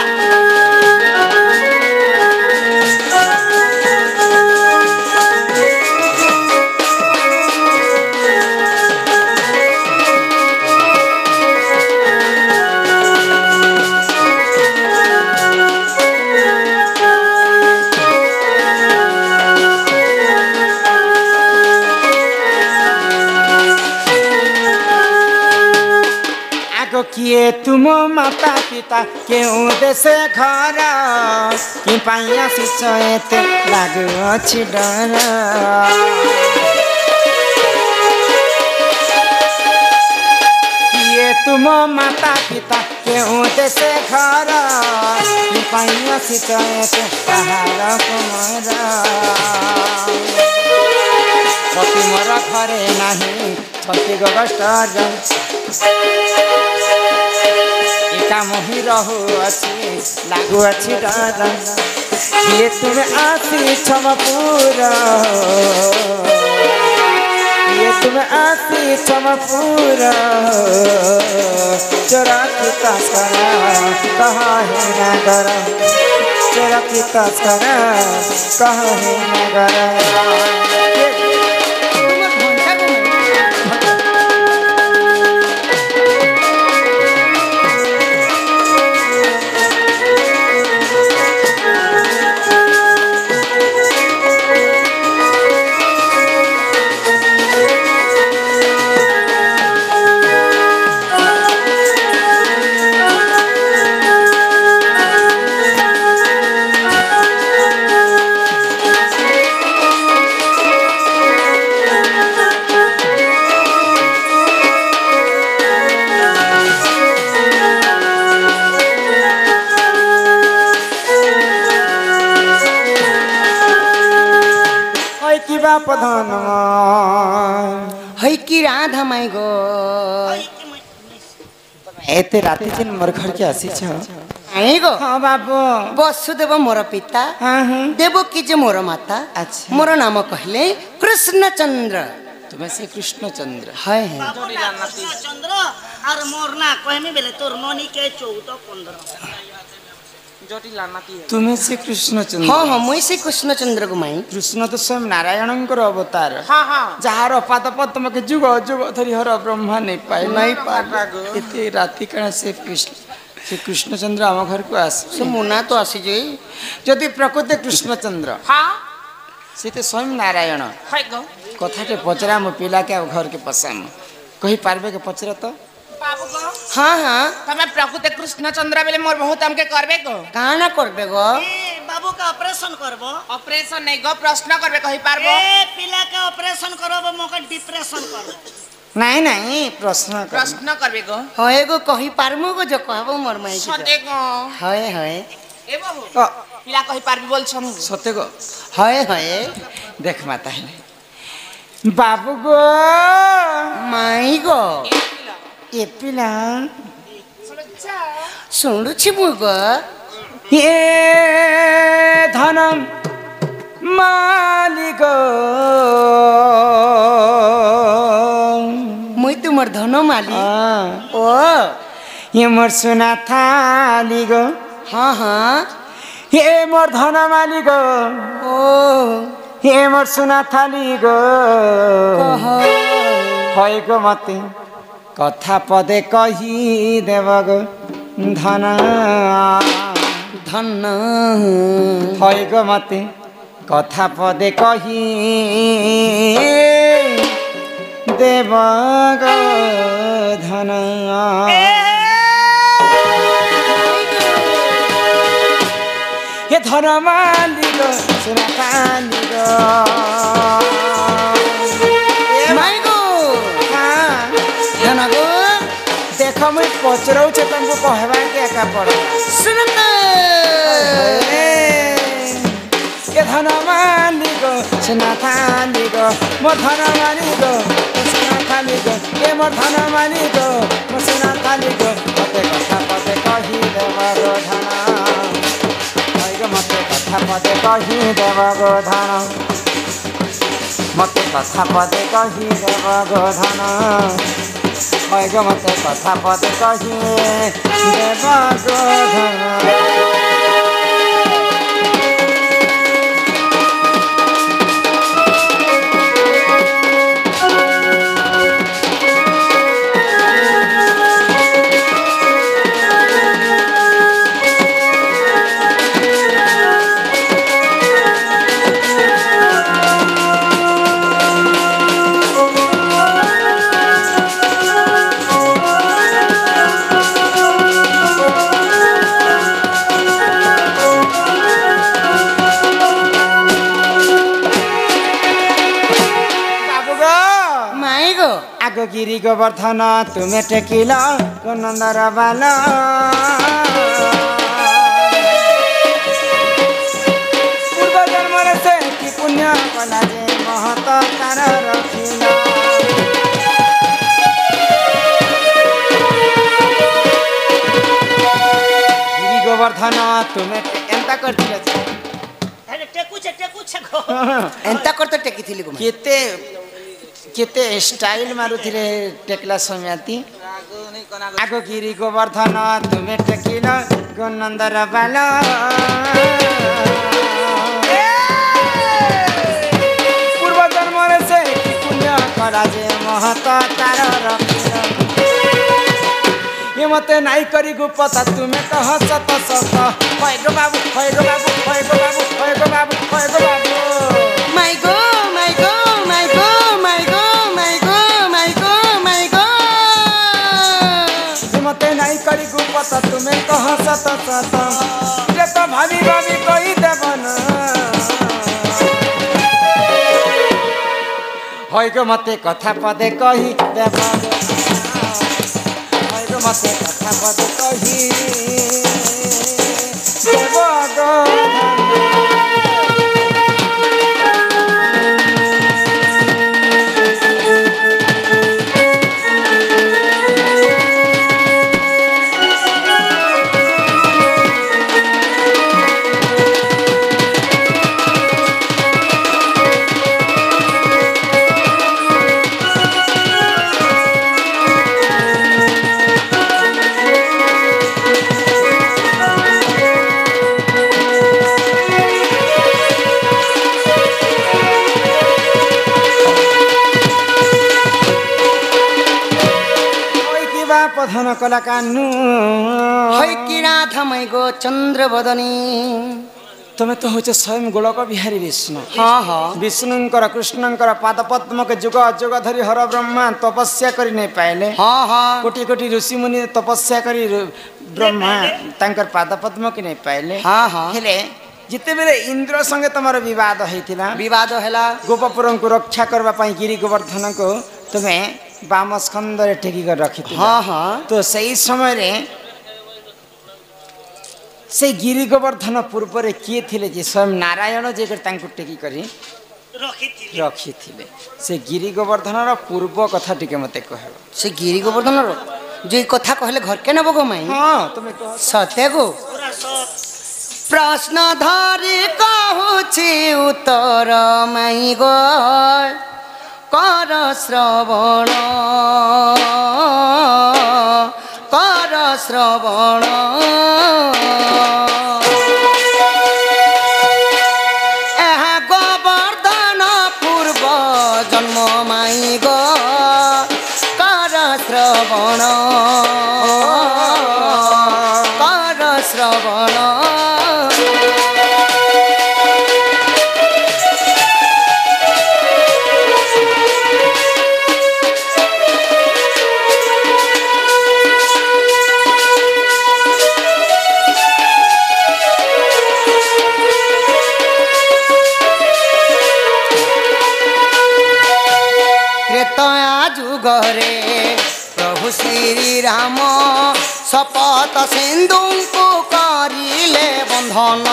आगो किए तुम माता पिता केहू देशे घर कि पाइया सिचेत लागु अछि डर किए तुम माता पिता केहू देशे घर कि पाइया सिचेत पहाड़ कुमार पति मोर घरे नाही छति गगस्ट एका मोहि रहु अछि लागु अछि डर किए तुम आसी चमपुर किए तुम आसी चमपुर चोरा की तस्कर कहाँ है नगर चोरा की तस्कर कहाँ है नगर प्रधान
है कि राधा माई गो
एते राति दिन मोर घर के आसी छ
आई गो
हां बाबू
वसुदेव मोर पिता
हां हां
देवकी जे मोर माता
अच्छा
मोर नाम कहले कृष्णचंद्र
তুমি শ্রী কৃষ্ণচন্দ্র
হয় হ্যাঁ
বাবু না কৃষ্ণচন্দ্র আর মোর না কহমি বেলে তোর ননি কে 14-15
তুমি শ্রী কৃষ্ণচন্দ্র
হ্যাঁ হ্যাঁ মুই শ্রী কৃষ্ণচন্দ্র গো মাই
কৃষ্ণ তো স্বয়ং নারায়ণଙ୍କର ଅବତାର
হ্যাঁ হ্যাঁ
ଯାହାର ପାଦ ପଦ୍ମକେ ଯୁଗ ଯୁଗ ଧରି ହର ବ୍ରହ୍ମା ନେଇ ପାଏ
ନାଇଁ ପାଏ।
ଏତେ ରାତି କାଳ ସେ କୃଷ୍ଣଚନ୍ଦ୍ର ଆମ ଘରକୁ ଆସେ
ସେ ମୁନା ତ ଆସିଛି
ଯଦି ପ୍ରକୃତ କୃଷ୍ଣଚନ୍ଦ୍ର
হ্যাঁ
ସେ ତ ସ୍ୱୟଂ ନାରାୟଣ
হয় গো
କଥାଟେ ପଚରା ମୋ ପିଲାକେ ଆଉ ଘରକେ ପଶାମ କହିପାରିବେ କି ପଚରା ତ
বাবু গো
হ্যাঁ হ্যাঁ
তুমি প্রকৃত কৃষ্ণচন্দ্র বলে মোর বহুত আমকে করবে গো
কানা করবে গো
ए बाबू का ऑपरेशन करबो
অপারেশন নেই গো প্রশ্ন করবে কই পারবো
ए पिला का ऑपरेशन करबो मोके डिप्रेशन करबो
ନାଇଁ ନାଇଁ ପ୍ରଶ୍ନ କର।
প্রশ্ন করবে গো
হয় গো কহি পারমু গো যে কহব মোর মাই
সতে গো
হয় হয়
এ বাবু
ଅ,
পিলা কই পারবি বলছন
ସତେ ଗୋ
হয় হয়
ଦେଖ ମା ତାହେଲେ ବାବୁ ଗୋ
মাই গো
ଏ ପିଲା
শুনুছি মু গো
ଏ ଧନ ମାଲିକ
মুই তোমার ধন মালি ও
ଏ ମୋର ସୁନା ଥାଲି ଗୋ
হ্যাঁ হ্যাঁ
ଏ ମୋର ଧନ ମାଲିକ
ও
ଏ ମୋର ସୁନା ଥାଲି ଗୋ
কহ
হয় গো মতে কথা পদে কহি দেব গো ধন
ধন
হয় গো মতে কথা পদে কহি দেব গো ধন এ ধন মালিক সোনা কালিক
মাই গো ধন গো
দেখ মুই পচরাউছে তাଙ୍କୁ কহবাকে একা পড়
শুনুন
এ ধন মালিক সোনা কালিক মো ধন মালিক সোনা কালিক এ মোর ধন মালিক মো সোনা কালিক মতে কথা পদে কহি দেব গো ধন হয় গো মতে কথা পদে কহি দেব গো ধন মতে কথা পদে কহি দেব গো ধন হয় গো মতে কথা পদে কহি দেব গো ধন বাবু গো
মাই গো
আগ গিরি গোবর্ধন তুমি টেকিল নন্দর বাল পূর্ব জন্মরে সে কি পুণ্য কলা যে মহত তার রখিল গিরি গোবর্ধন তুমি এন্তা করছিল
अरे टेकुछे गो
এন্তা করতে টেকিছিলি গো
কেতে কেতে স্টাইল মারুଥିଲେ টেকলা সমিয়াতি আগ গিরি গোবর্ধন তুমি টেকিল গোনন্দর বাল পূর্ব জন্মরে সে কি পুণ্য করা যে মহত তার রখিল এ মতে নাই করি গুপতা তুমি কহ সত সত হয় গো বাবু হয় গো বাবু হয় গো বাবু হয় গো বাবু হয় গো বাবু
মাই গো মাই গো মাই গো মাই গো মাই গো মাই গো মাই গো
মতে নাই করি গুপত তুমি কহ সত সত যে তো ভাবি ভাবি কই দেব না হয় গো মতে কথা পদে কহি দেব গো। হয় গো মতে কথা পদে কহি দেব গো। ପଧନ କଲା କାନୁ
ହଇ କି ରାଧା ମାଇ ଗୋ ଚନ୍ଦ୍ର ବଦନୀ
ତମେ ତ ହଉଛ ସ୍ୱୟଂ ଗୋଳକ ବିହାରୀ ବିଷ୍ଣୁ
ହଁ ହଁ
ବିଷ୍ଣୁଙ୍କର କୃଷ୍ଣଙ୍କର ପାଦ ପଦ୍ମକେ ଯୁଗ ଅଯୁଗ ଧରି ହର ବ୍ରହ୍ମା ତପସ୍ୟା କରି ନେଇ ପାଇଲେ
ହଁ ହଁ
କୋଟି କୋଟି ଋଷି ମୁନି ତପସ୍ୟା କରି ବ୍ରହ୍ମା ତାଙ୍କର ପାଦ ପଦ୍ମକେ ନେଇ ପାଇଲେ
ହଁ ହଁ
ହେଲେ ଯେତେବେଳେ ଇନ୍ଦ୍ର ସଙ୍ଗେ ତମର ବିବାଦ ହେଇଥିଲା
ବିବାଦ ହେଲା
ଗୋପପୁରଙ୍କୁ ରକ୍ଷା କରିବା ପାଇଁ ଗିରି ଗୋବର୍ଦ୍ଧନକୁ ତୁମେ ବାମ ସ୍କନ୍ଧରେ ଟେକିକରି ରଖିଥିଲ
ହଁ ହଁ
ତ ସେଇ ସମୟରେ ସେ ଗିରି ଗୋବର୍ଦ୍ଧନ ପୂର୍ବରେ କିଏ ଥିଲେ ଯେ ସ୍ୱୟଂ ନାରାୟଣ ଯେ ତାଙ୍କୁ ଟେକି କରି ରଖିଥିଲେ ସେ ଗିରି ଗୋବର୍ଦ୍ଧନର ପୂର୍ବ କଥା ଟିକେ ମତେ କହିବ
ସେ ଗିରି ଗୋବର୍ଦ୍ଧନର ଯେ କଥା କହିଲେ ଘରକେ ନେବ ଗো ମାଇ
ହଁ ତୁମେ କହ
ସତେ গো ପ୍ରଶ୍ନ ଧରି କହୁଛି ଉତ୍ତର ମାଇ ଗୋ କର ଶ୍ରବଣ ଏହା ଗୋବର୍ଦ୍ଧନ ପୂର୍ବ ଜନ୍ମ ମାଇ ଗୋ କର ଶ୍ରବଣ ଯୁଗରେ ପ୍ରଭୁ ଶ୍ରୀରାମ ଶପଥ ସିନ୍ଧୁଙ୍କୁ କରିଲେ ବନ୍ଧନ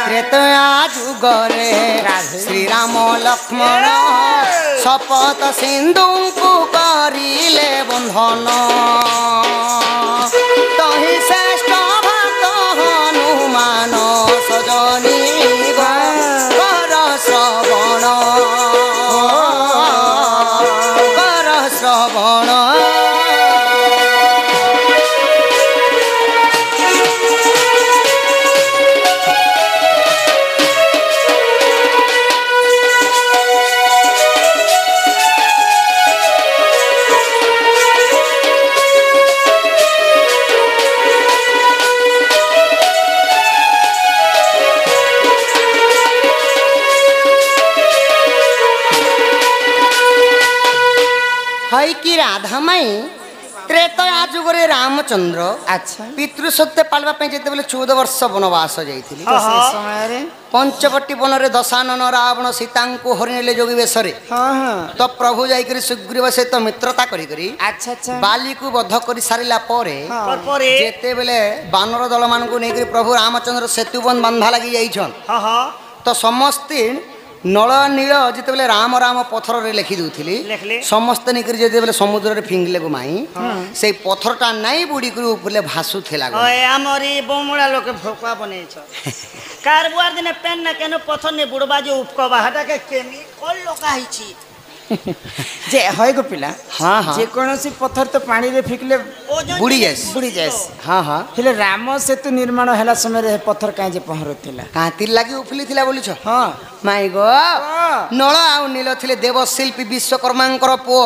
ତ୍ରେତୟା ଯୁଗରେ ଶ୍ରୀରାମ ଲକ୍ଷ୍ମଣ ଶପଥ ସିନ୍ଧୁଙ୍କୁ କରିଲେ ବନ୍ଧନ ତହିଁ ଶ୍ରେଷ୍ଠ ଭକ୍ତ ହନୁମାନ ସଜନୀ ଶ୍ରବଣ हई कि राधा माई त्रेतया जुगरे रामचंद्र
अच्छा
पितृ सत्य पालवा जिते 14 वर्ष वनवास जाइथिली
समय
पंचवटी वन रे दशानन रावण सीता को हरिनेले जोगी बेसरे तो प्रभु जाइकरी सुग्रीव सहित मित्रता करी करी
अच्छा अच्छा
बाली को वध कर सारिला परे जेते बेले बानर दल मान को नेकरी प्रभु रामचंद्र सेतुबंध बांधा लगी जाइछन तो समस्ते नल नील जिते बेले राम राम पथर रे लिखि दउथिली समस्त निकर जेते बेले समुद्र रे फिंगले गो माई से पथरटा नाई बुडी कर ऊपरले भासु थेला गो
ओए हमरी बोमुडा लोके भोका बने छ कारबुआर दिने पेन न केनो पथर ने बुडबा जे उपकबा हटा के केमी कोल लोका हिची
जे होय गो पिला
हां हां
जे कोनोसी पत्थर तो पानी रे फिकले
बुडी जाय हां हां
हेले राम सेतु निर्माण हला समय रे पत्थर काहे जे पहरथिला
कातिर लागि उफली थिला बोली छ
हां
माई गो नळ आ नील थिले देवशिल्पी विश्वकर्मांकर पो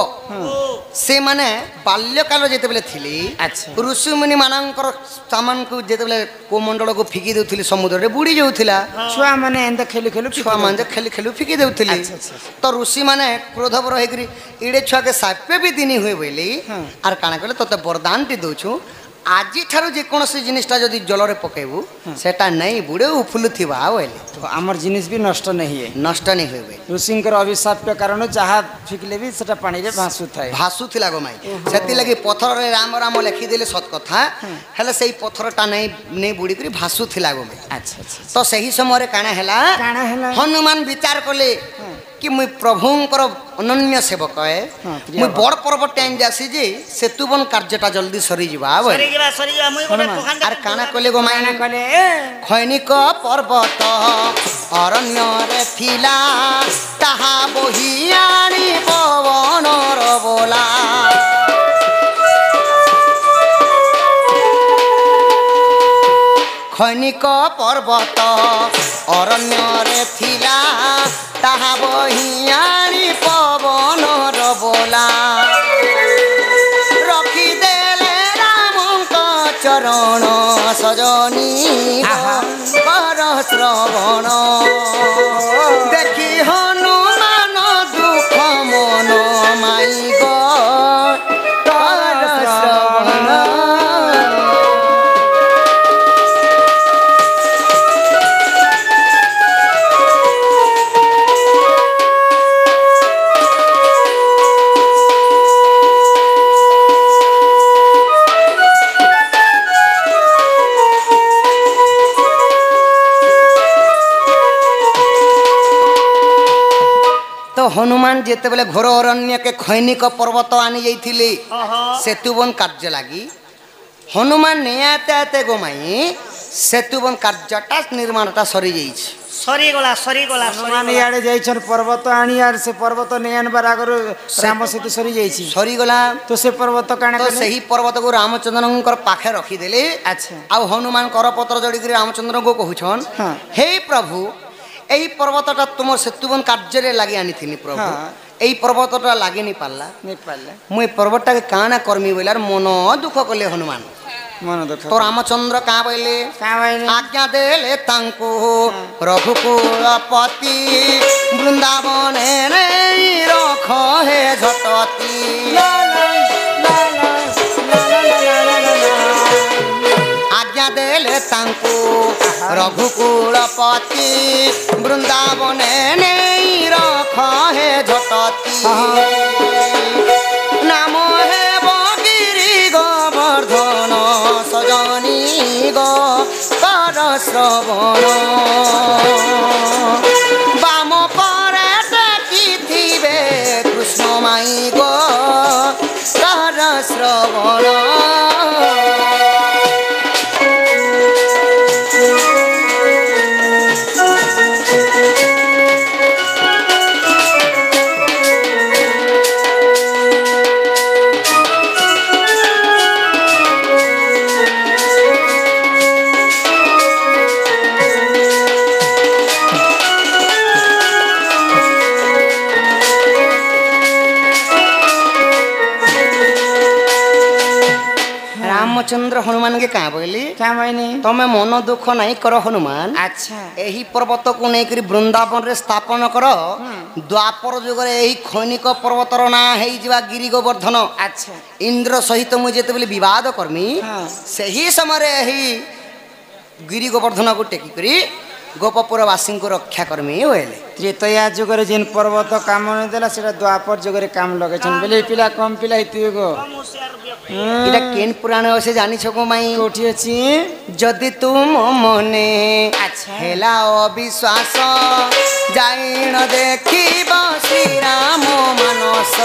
से माने बाल्यकाल जेते बेले थिली
अच्छा
ऋषि मुनि मानंकर सामान को जेते बेले कोमंडल को फिकी देउथिली समुद्र रे बुडी जाउथिला
छुआ माने एंदा खेलु खेलु
छुआ माने खेलु खेलु फिकी देउथिली तो ऋषि माने क्रोधवर हेकरी इडे छुआ के साप्य भी दिनी हुए बोली आर काना कहले तते वरदान टी दोछु आज ठारो जे कोनोसी जिनिसटा जदी जल रे पकेबू सेटा नहीं बुडे उफुलु थिबा बोले
तो हमर जिनिस भी नष्ट नहीं है
नष्ट नहीं होबे
ऋषिंकर अभिशाप के कारण जहा फिकले भी सेटा पानी रे भासु थाए
भासु थिला गो माई सेति लगी पत्थर रे राम राम लिखि देले सत कथा हेले सेही पत्थरटा नहीं बुडी करी भासु थिला गो माई
अच्छा अच्छा
तो सही समय रे काना हैला हनुमान विचार करले कि मुई प्रभुंकर अनन्य सेवक है मुई बड़ पर्व टाइम जासी जे सेतुबन कार्यटा जल्दी सरी जिबा
सरी जा मुई गोटे पोखंड
आर काना कले गो मायना
कले
खैनिक पर्वत अरण्य रे थिला ताहा बहियाणी पवन र बोला खैनिक पर्वत
ଅରଣ୍ୟରେ ଥିଲା ତାହା ବହି ଆଣି ପବନର ବୋଲା ରଖିଦେଲେ ରାମଙ୍କ ଚରଣ ସଜନୀ କର ଶ୍ରବଣ ଦେଖି ହନୁମାନ ଦୁଃଖ ମନ ମାଇ କର ଶ୍ରବଣ। तो हनुमान जितेबले घोर अरण्य के खैनिक पर्वत आनी जाइथिले सेतुबन कार्य लगी हनुमान नियाते आते गोमाई सेतुबन कार्यटा निर्माणटा सरी जाइछि
सरीगला सरीगला
हनुमान इआड़े जाइछन पर्वत आनी यार से पर्वत नहीं आनबार आगरो राम सेतु सरी जाइछि
सरी गला
तो से पर्वत काना
तो सही पर्वत को रामचंद्रनकर पाखे रखी देले।
अच्छा
आ हनुमान करपत्र जड़ी कर रामचंद्र को कहछन
हाँ।
हे प्रभु एई पर्वतटा तुम सेतुबन कार्य लगी आनी थी प्रभु
हाँ।
एई पर्वतटा लगी नहीं पाला
नहीं पाले
मुई पर्वतटा के काना कर्मी बोलार मन दुख कले हनुमान
मन दुख
तो रामचंद्र का बोले
का भाई
आज्ञा देले तांको रघुकुलपति वृंदावन रख हे झटती आज्ञा देले तांको रघुकुलपति वृंदावन रख हे झटती नाम हे गिरी गोवर्धन सजनी गो कर श्रवण बाम परे टेकिथिबे कृष्ण माई गो कर श्रवण। रामचंद्र हनुमान के कहा बोली
क्या मायने
तमें मन दुख नहीं कर हनुमान
अच्छा
एही पर्वत को लेकर वृंदावन रे स्थापन कर द्वापर जुग यही खैनिक पर्वतर ना है गिरी गोवर्धन
अच्छा
इंद्र सहित मुझे जिते विवाद कर्मी
हाँ।
सही समय यही गिरी गोवर्धन को टेकी करी गोपपुरवासी को रक्षा कर्मी होले
त्रेतया जुगरे जिन पर्वत काम नहीं देला सेटा द्वापर जुगरे काम लगे छन बेले पिला कम पिला हितियो गो
इटा केन पुराण से जानी छको माई
कोठी अछि
जदि तुम मने
अच्छा।
हेला अविश्वास जाइन देखिब श्री राम मानस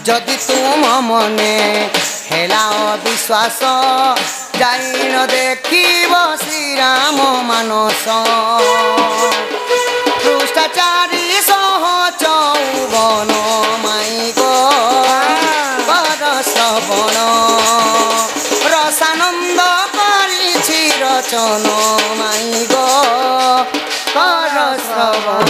जदि तुम मने हेला अविश्वास जाइन देखिब श्री राम मानस भ्रष्टाचारी सह चौवन माई गो कर श्रवण रसानंद करिछि रचन माई गो कर श्रवण।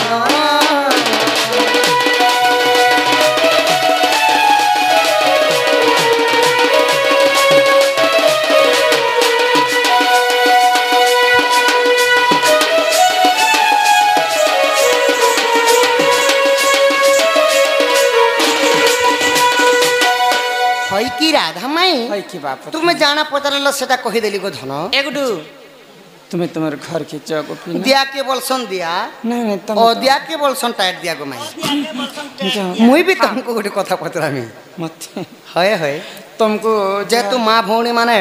की राधा माई
है की बाप
तुम्हें जाना पचारल सेटा कही देली गो धन
एकडू तुम्हें तुम्हारे घर के चौक पे
दिया के बोलसन दिया
नहीं तुम
ओ दिया के बोलसन टाइट दिया गो माई मुई भी तुमको गोटे कथा पचरामी
मत
हय हय
तुमको
जेतु माँ भौणी माने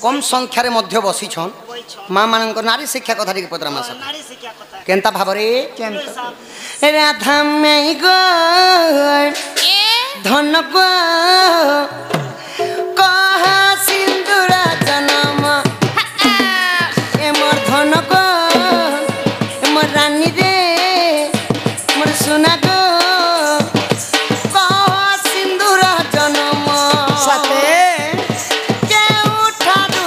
कम संख्यार मध्य बसी छन माँ मानक नारी शिक्षा कथा टिके पचरामा सब केनता भाबरे राधा माई गो धन गो कहा सिंदूरा जन्म एमर धन गो एमर रानी रे मोर सोना गो कहा सिंदूरा जन्म
साथे
के उठा दू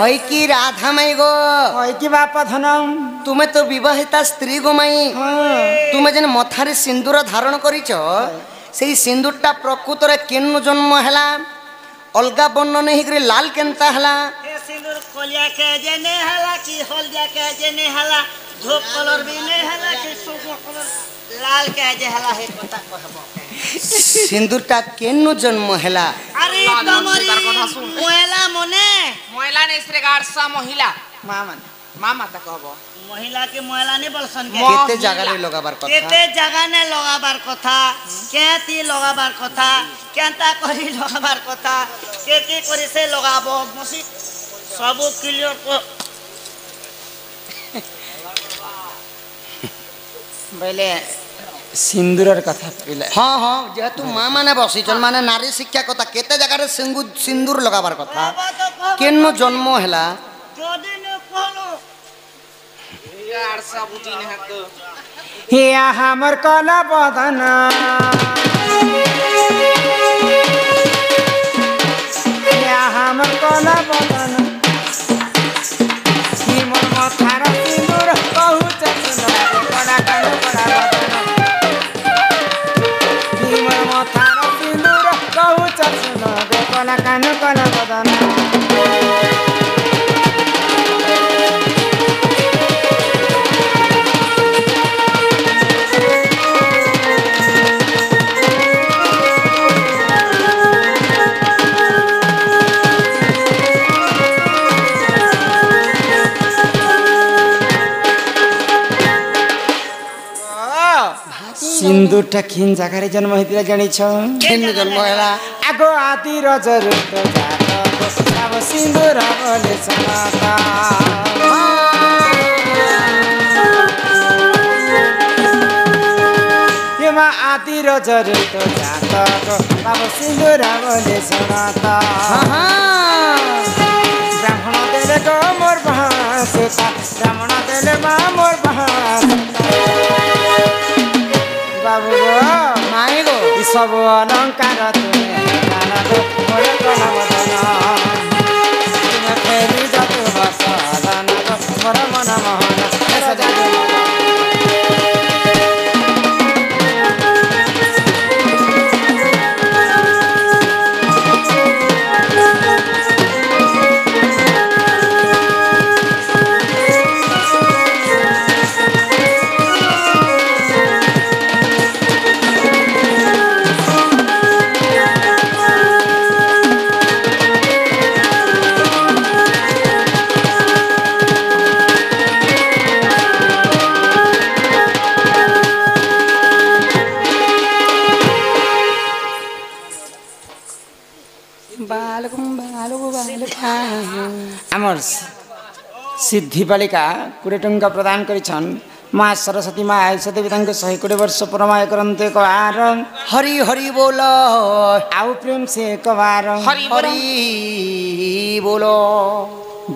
হয় কি রাধা মাই গো
হয় কি বাপ ধন
তুমি তো বিবাহিতা স্ত্রী গো মাই তুমি যেন মথারে সিন্দুর ধারণ করিছ সেই সিন্দুরটা প্রকৃতরে কেন জন্ম হেলা অলগা বর্ণ নেই করে লাল কেনতা হেলা
ए सिंदूर कोलिया के जेने हला की हल्दिया के जेने हला धूप कलर भी नहीं हला की सुगो कलर लाल के जे हला हे कोता कहबो
সিন্দুরটা কেন জন্ম হেলা
अरे तमरी मोहला मने
মহিলা নেই শ্রে গারসা মহিলা
মা মানে
মা মাতা কহব
महिला के मोहला नहीं बलसन के
কেতে জায়গারে লগাবার কথা
केते जगह ने लगाबार कथा केती लगाबार कथा केनता करी लगाबार कथा के करी से लगाबो मसी सब क्लियर को
বলে সিন্দুরের কথা কইলে
হ্যাঁ হ্যাঁ যেহেতু মা মানে বসিছন মানে নারী শিক্ষা কথা কেতে জায়গারে সিন্দুর লগাবার কথা কেন জন্ম হেলা
যদি ने कहलो
গারসা বুঝি না তো
হিয়া हमर कला बदन हिया हमर कला बदन ही मोर मथार सिंदूर कहू चचुना बड़ा कान बड़ा बदन ही मोर मथार सिंदूर कहू चचुना बड़ा कान बड़ा बदन সিন্দুরটা কিন জায়গায় জন্ম হইতিলা জানিছ
কেন জন্ম হেলা
আগো আদি রজর তো জাত সিন্দুর বলে সনাতা মা আদি রজর তো জাত সিন্দুর বলে সনাতা ব্রাহ্মণ দেলে গো মোর বাসুতা ব্রাহ্মণ দেলে মা মোর বাসুতা বাবু গো
মাই গো
সব অলঙ্কার তুমি জানা গো মোর কলা বদন তুমি ফেরি যত বসদন গো মোর মন মোহন সজা আমার সিদ্ধি বালিকা 20 টঙ্কা প্রদান করেছেন মা সরস্বতী মা আয়ুষ দেবী তাঙ্কে 120 ବର୍ଷ পরমায় করন্তে একবার
হরি হরি বল
আউ প্রেম সে একবার
হরি
হরি বল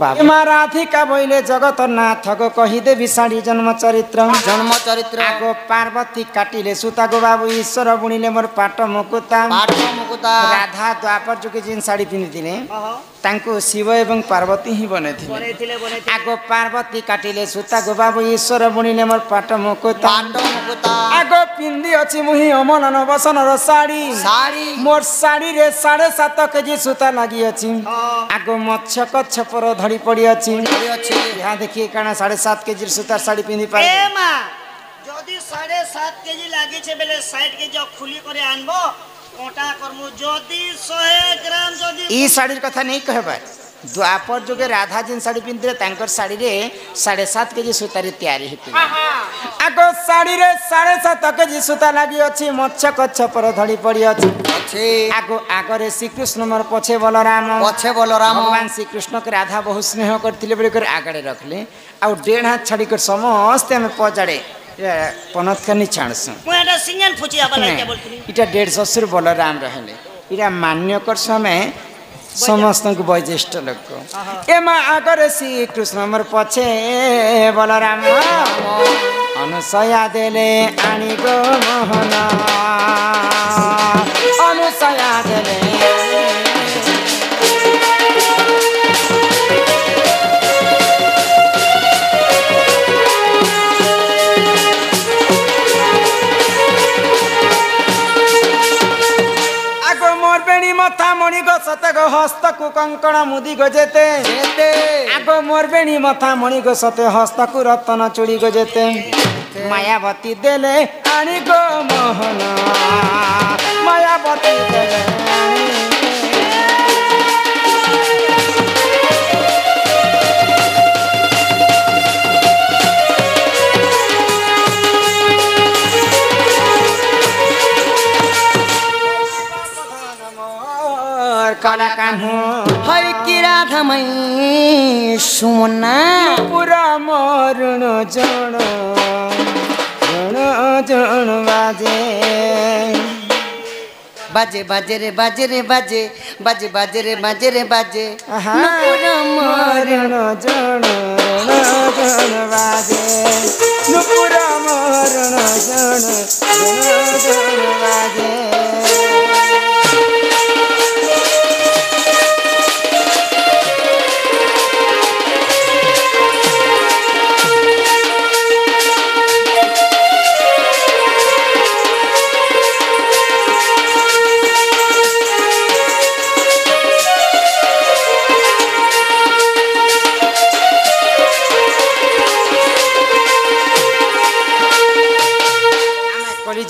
বাবা মা রাধিকা বইলে জগতনাথ গো কহি দেবী শাড়ি জন্ম চরিত্র
জন্ম চরিত্র
আগো পার্বতী কাটিলে সুতা গো বাবু ঈশ্বর বুଣିলে মোর পাট মুকুতা
পাঠ মুকুতা
রাধা দ্বাপর যুগে যেন শাড়ি পিঁধিলে তাଙ୍କୁ শিব এবং পার্বতী হি বনেইଥିଲେ
বনেইଥିଲେ
আগো পার্বতী কাটিলে সুতা গো বাবু ঈশ্বর বুଣିলে মোর পাট মুকুতা
পাঠ মুকুতা
আগো পিন্ধি ଅଛି ମୁହିଁ ଅମନନ ବସନର ଶାଢ଼ୀ
শাড়ি
মোর শাড়িরে 7.5 কেজি সুতা লাগি ଅଛି আগো মৎস্য কচ্ছ পর ধরি পড়ি ଅଛି
ଅଛି
यहाँ देखिए काना 7.5 কেজির সুতার শাড়ি পিঁধি পারে
ए मा যদি 7.5 কেজি লাগিছে বেলে 60 কেজি খুলি করে আনবো কোটা করমু যদি 100 গ্রাম যদি
ई শাড়ির কথা নেই कहबार द्वापर जुगे राधा जिन साड़ी पिंधे तांकर साड़ी रे 7.5 केजी सूतारे तैयारी हेतु आगो साड़ी रे 7.5 केजी सूता लागी अछि मत्स्य कच्छ पर धड़ी पड़ी अछि
ଅଛି
आगो आगरे श्री कृष्ण मोर पछे बलराम
पछे बलराम
भगवान श्री कृष्ण के राधा बहुत स्नेह करथिले बले कर आगड़े रखले आ डेढ़ हाथ छड़ी कर समस्त हम पजाड़े पनत कनी छाणस
ମୁଁ ଏଟା ସିଙ୍ଗନ ଫୁଚିया ବାଲା କେ बोलथि
इटा 150 बलराम रहले इटा मान्य कर समय समस्त को वैज्येष्ठ लोक एमा आगरे श्री कृष्ण मोर पछे बलराम अनुसया देले आनी गो मोहन अनुसया देले মণি গো সতে গো হস্তকু কঙ্কণ মুদি গো যেতে আগ মোর বেণী মথা মণি গো সতে হস্তকু রতন চুড়ি গো যেতে মায়াবতী দেলে আনি গো মোহন মায়াবতী দেলে আনি কালা কানু
হয় কি রাধামাই সুমনা
পুরা মরুণ জণ জণ জণ বাজে
বাজে বাজে রে বাজে রে বাজে বাজে বাজে রে বাজে রে বাজে
মরুণ জণ জণ বাজে নুপুর মরুণ জণ জণ বাজে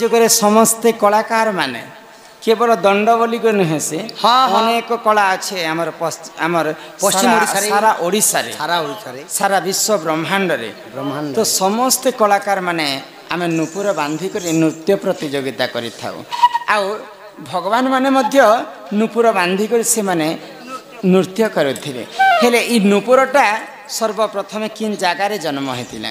যুগের সমস্ত কলাকার মানে কেবল দণ্ড বলি নুহে সে অনেক কলা আছে আমার আমার পশ্চিম ওড়িশারে সারা ওড়িশারে সারা বিশ্ব ব্রহ্মাণ্ডরে তো সমস্ত কলাকার মানে আমি নূপুর বাঁধি করে নৃত্য প্রতিযোগিতা করে থাও আউ ভগবান মানে মধ্য নূপুর বাঁধি করে সে মানে নৃত্য করুথিবে হেলে এই নূপুরটা সর্বপ্রথমে কিন জায়গায় জন্ম হয়েছিল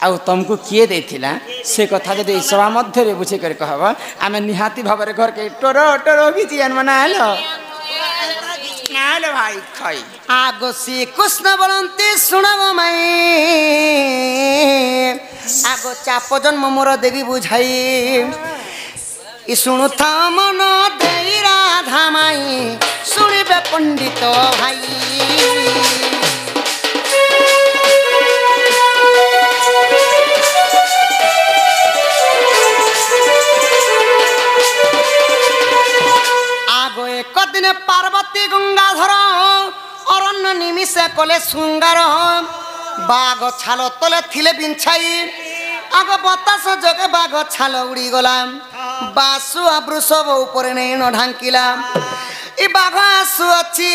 আউ তমকু কিয়ে দেইছিলা সে কথা যদি এই সভা মধ্যে বুঝি করে কহব আমি নিহাতি ভাবে ঘরকে টোর টোর বিজিয়ান মানালো নালো ভাই খাই
আগো শ্রী কৃষ্ণ বলন্তি শুণব মাই আগো চাপ জন্ম মোর দেবী বুঝাই ই শুণুথা মন দেই রাধা মাই শুনিবে পণ্ডিত ভাই কদিনে পার্বতী গঙ্গাধর অরণ্য নিমিষে কলে শৃঙ্গার বাঘ ছাল তলে থিলে বিঞ্ছাই আগ বতাস যোগে বাঘ ছাল উড়ি গলাম বাসু বৃষভ উপরে নেই ঢাঙ্কিলাম ই বাঘ আসু অছি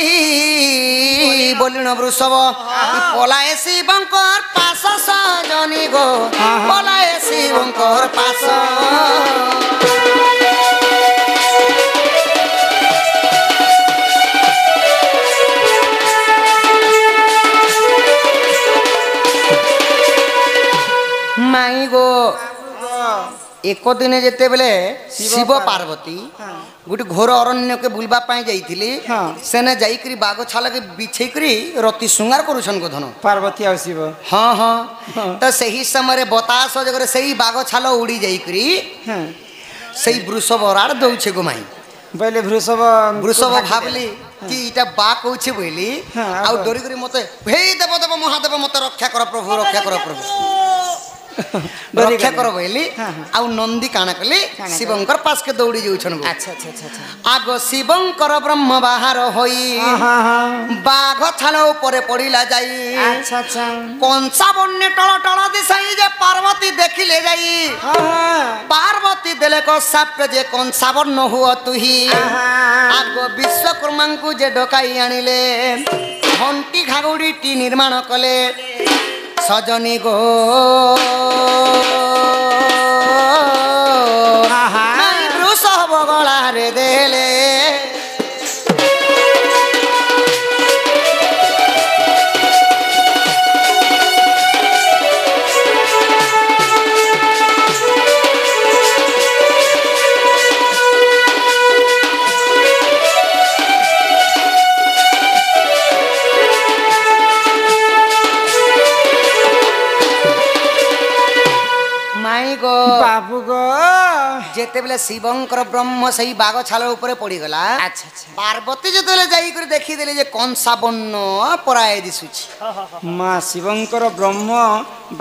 বলিন বৃষভ পলায়ে শিবঙ্কর পাশ সজনী গো পলায়ে শিবঙ্কর পাশ মাই গো এক দিনে যেতেবেলে শিব পার্বতী গোটে ঘোর অরণ্যকে বুলবা পাই যাইছিলি সেনে যাইকরি বাঘ ছালকে বিছেইকরি রতি শৃঙ্গার করুছন গোধন
পার্বতী আর শিব
হ্যাঁ হ্যাঁ তো সেই সময় বতাস জগরে সেই বাঘ ছাল উড়ি যাইকরি সেই বৃষভ রাড় দৌছে গোমাই
বলে
বৃষভ ভাবলি কি এটা বা কৌছে বইলি আউ ডরি করি মতে হে দেব দেব মহাদেব মতে রক্ষা কর প্রভু রক্ষা কর প্রভু রক্ষা কর বইলি আউ নন্দী কাଣା কলি শিবঙ্কর পাশকে দৌড়ি যাউছন
আচ্ছা আচ্ছা আচ্ছা
আগ শিবঙ্কর ব্রহ্ম বাহার হই বাঘ ছাল উপরে পড়িলা যাই
আচ্ছা আচ্ছা
কংসা বন্যে টল টল দিশাই যে পার্বতী দেখিলে যাই পার্বতী দেলে কসাপে যে কংসা বর্ণ হুয় তুহি আগ বিশ্বকর্মাঙ্কু যে ডকাই আনিলে ঘণ্টি ঘাগুড়িটি নির্মাণ কলে সজনী গো বৃষভ গলারে দেলে माई गो
बाबू गो
जेतेबेले शिवंकर ब्रह्म सही बाग छाल ऊपर पड़ीगला
अच्छा अच्छा
पार्वती जेतेबेले जाई कर देखी देले जे कंसा बन्न पराए दिसुची
माँ शिवंकर ब्रह्म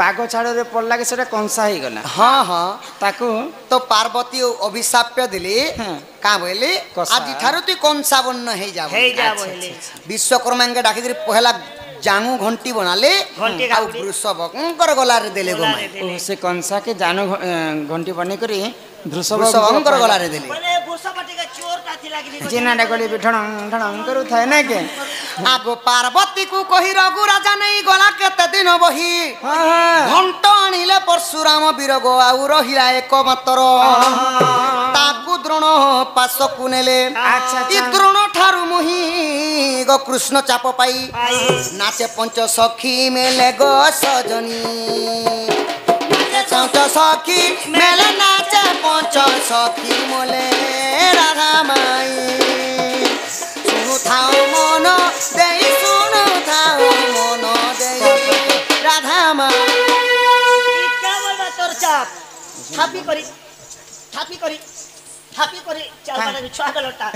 बाघ छाड़े पड़ला कि सेटा कंसा ही गला
हाँ हाँ
ताकू
तो पार्वती अभिशाप्य दिली
हाँ।
का बोले
कसा।
आज ठारू तू कंसा बन्न हे जा
हे जा बोले
विश्वकर्मा के डाकी कर पहला जांगू घंटी बनाले
घंटी
आ
गाउडी।
वृषभकर गलारे देले गो माई
ओ, से कंसा के जानो घंटी बने करी
वृषभकर गलारे देले
बोले भूषपति का चोर काथी लागी
जेना डगली बिठण ढण करू थाए ना के
आगो पार्वती को कही रघु राजा नहीं गला केते दिन बही
हाँ हाँ
घंट आनिले परशुराम वीरग आउ रहिला एक मात्र ताकू द्रोण पाशकु नेले
अच्छा,
ई
अच्छा।
द्रोण ठारू मुही गो कृष्ण चाप पाई नाचे पंच सखी मेले गो सजनी नाचे पंच सखी मेले नाचे पंच सखी मोले राधा माई सुनु थाओ मन देई सुनु थाओ मन देई राधा माई
क्या बोलबा तोर चाप थापी करी चाल वाला छुआ गलटा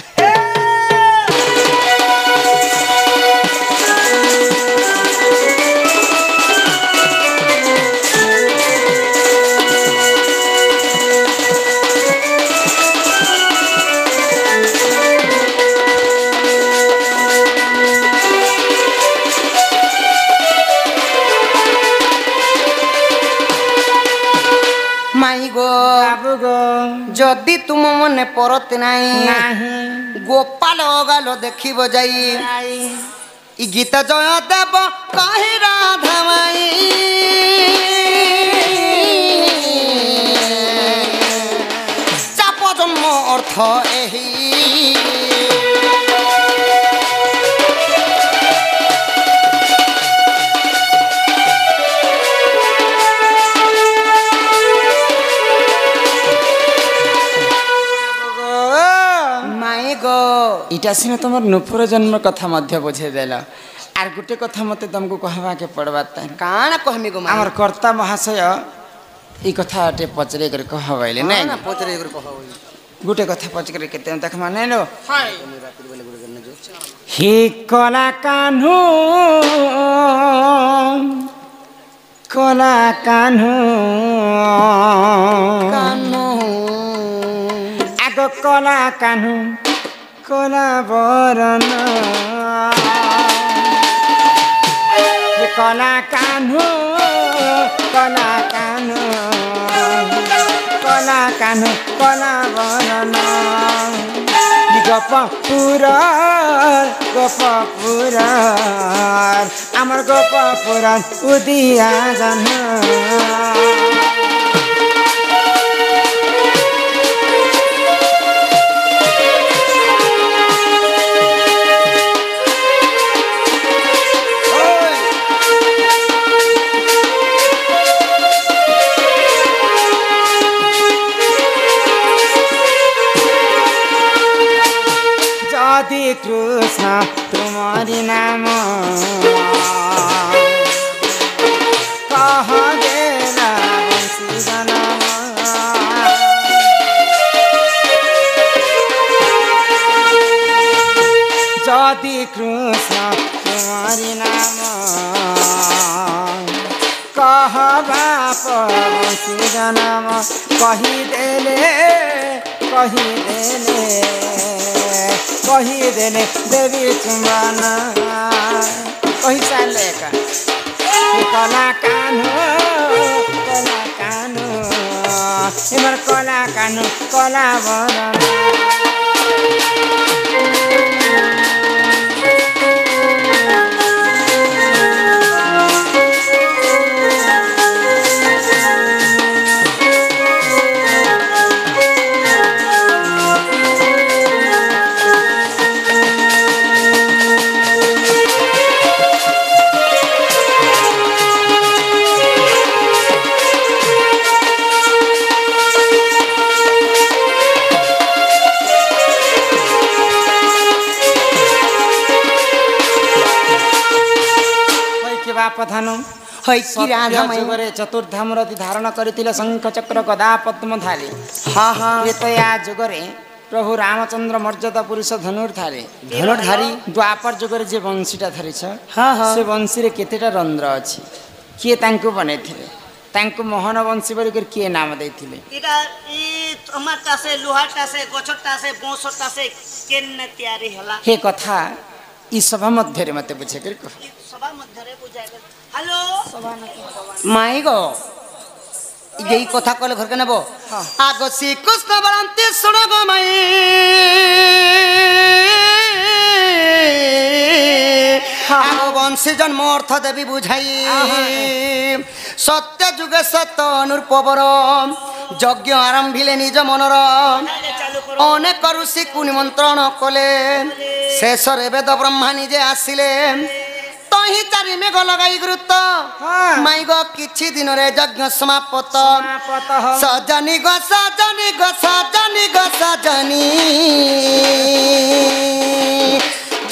माई गो
बाबू गो
जदि तुम मने परत नाही
नहीं
गोपाल गालो देखिब जाई इ गीत जय देव कहि राधा माई चाप जन्म अर्थ एही माई गो
इटा सिने तुम नुपुर जन्म कथा मध्य बुझे देल आर गुटे कथा मते तुमको कहवा के पड़बा तान
काना कहमी गो माई
हमर कर्ता महाशय ई कथा टे पचरे कर कहबैले नै
ना पोचरे कर कहो
गुटे कथा पचरे के तें देख माने लो
हाय
हे कला कान्हू
कानो
आगो कला कान्हू कला बरन ये कला कान्हू कला बरन गप पुरार आमर गप पुरार उदिया जन जदि कृष्ण तुम्हारी नाम कह देना बंसी जनम जदि कृष्ण तुम्हारी नाम कह बाप बंसी जनम कही देले देवी चुम्बन कही साले का कला कान्हू इमर कला कान्हू कला बरन बाप धानु
হইকি রাধা মাই
যুগরে চতুর্ধামরতি ধারণ করিଥିଲେ শঙ্খ চক্র গদা পদ্মধারী
হ্যাঁ হ্যাঁ
ত্রেতয়া যুগরে প্রভু রামচন্দ্র মর্যাদা পুরুষ ধনুর্ধারী
ধনুর্ধারী
দ্বাপর যুগরে যে বଂଶୀটা ଧରିଛ
হ্যাঁ হ্যাঁ
ସେ ବଂଶୀରେ କେତେଟା ରନ୍ଧ୍ର ଅଛି କିଏ ତାଙ୍କୁ ବନେଇଥିଲେ ତାଙ୍କୁ ମୋହନ ବଂଶୀ ବୋଲିକରି କିଏ ନାମ ଦେଇଥିଲେ
এটা ই তোমারটা আছে লোহারটা আছে গছরটা আছে বংশরটা আছে কেনে তৈরি হলা
ହେ କଥା ଇ ସଭା ମଧ୍ୟରେ ମତେ ବୁଝେଇ କରି କହ
সবার মধ্যে বুঝাই হ্যালো
মাই গো এই কথা কলে ঘরকে নেব আগ শ্রীকৃষ্ণ বলন্তি শুণ গো মাই আগ বংশী জন্ম অর্থ দেবী বুঝাই সত্য যুগে সত্য অনুরূপবর যজ্ঞ আরম্ভিলে নিজ মনর অনেক ঋষিକୁ নিমন্ত্রণ কলে শেষরে বেদ ব্রহ্মা নিজে আসিলে তহি চারি মেঘ লগাই গুরুত্ব মাই গো কিছু দিনরে যজ্ঞ সমাপ্ত সজনি গো সজনি গো সজনি গো সজনি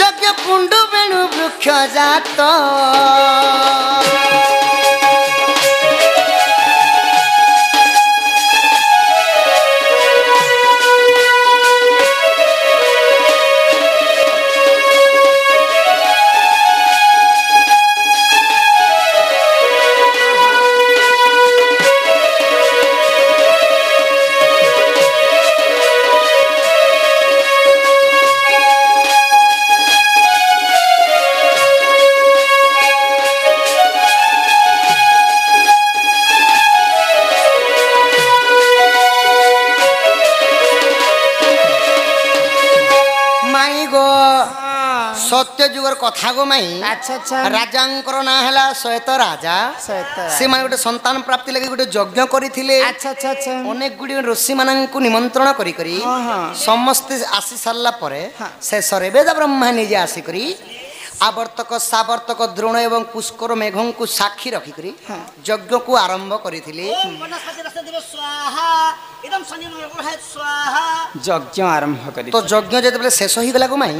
যজ্ঞ কুণ্ড বেণু বৃক্ষ জাত সত্য যুগর কথা গো মাই
আচ্ছা আচ্ছা
রাজাঙ্কর না হেলা শ্বেত রাজা ସେମାନେ ଗୋଟେ ସନ୍ତାନ ପ୍ରାପ୍ତି ଲାଗି ଗୋଟେ ଯଜ୍ଞ କରିଥିଲେ
ଆଚ୍ଛା ଆଚ୍ଛା ଆଚ୍ଛା
ଅନେକ ଗୁଡ଼ିଏ ଋଷି ମାନଙ୍କୁ ନିମନ୍ତ୍ରଣ କରି କରି ସମସ୍ତେ ଆସି ସାରିଲା ପରେ ଶେଷରେ ବେଦ ବ୍ରହ୍ମା ନିଜେ ଆସିକରି ଆବର୍ତ୍ତକ ସାବର୍ତ୍ତକ ଦ୍ରୋଣ ଏବଂ ପୁଷ୍କର ମେଘଙ୍କୁ ସାକ୍ଷୀ ରଖିକରି ଯଜ୍ଞକୁ ଆରମ୍ଭ କରିଥିଲେ
ଯଜ୍ଞ ଆରମ୍ଭ କରି
ତ ଯଜ୍ଞ ଯେତେବେଳେ ଶେଷ ହେଇଗଲା ଗো ମାଇ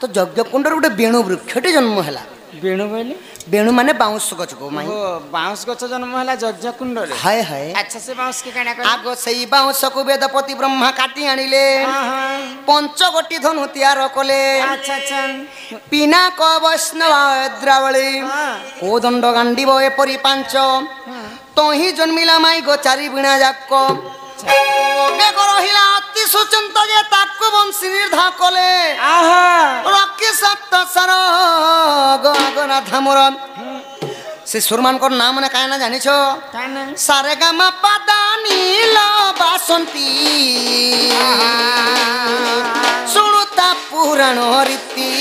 ତ ଯଜ୍ଞ କୁଣ୍ଡରେ ଗୋଟେ ବେଣୁ ବୃକ୍ଷଟେ ଜନ୍ମ ହେଲା
ବେଣୁ ବୋଇଲେ
ବେଣୁ ମାନେ ବାଉଁଶ ଗଛ ଗো ମାଇ
ବାଉଁଶ ଗଛ ଜନ୍ମ ହେଲା ଯଜ୍ଞ କୁଣ୍ଡରେ
ହାୟ ହାୟ
ଆଚ୍ଛା ସେ ବାଉଁଶ କି କାଣା କଲେ
ଆଗ ସେଇ ବାଉଁଶକୁ ବେଦପତି ବ୍ରହ୍ମା କାଟି ଆଣିଲେ ପଞ୍ଚଗୋଟି ଧନୁ ତିଆର କଲେ
ଆଚ୍ଛା ଆଚ୍ଛା
ପିନାକ ବୈଷ୍ଣବ ଦ୍ରାବଳୀ କୋଦଣ୍ଡ ଗାଣ୍ଡିବ ଏପରି ପାଞ୍ଚ ତହିଁ ଜନ୍ମିଲା ମାଇ ଗো ଚାରି ବିଣା ଯାକ ବେଗ ରହିଲା ଅତି ସୁଚିନ୍ତ ଯେ ତାକୁ ବଂଶୀ ନିର୍ଦ୍ଧା କଲେ ରକି ସପ୍ତ ସାର ଗଗନା ଧାମର ସେ ସୁରମାନଙ୍କର ନାଁ ମାନେ କାହିଁ ନା ଜାଣିଛ ସାରେ ଗାମା ପାଦା ନୀଳ ବାସନ୍ତୀ ଶୁଣୁ ତା ପୁରାଣ ରୀତି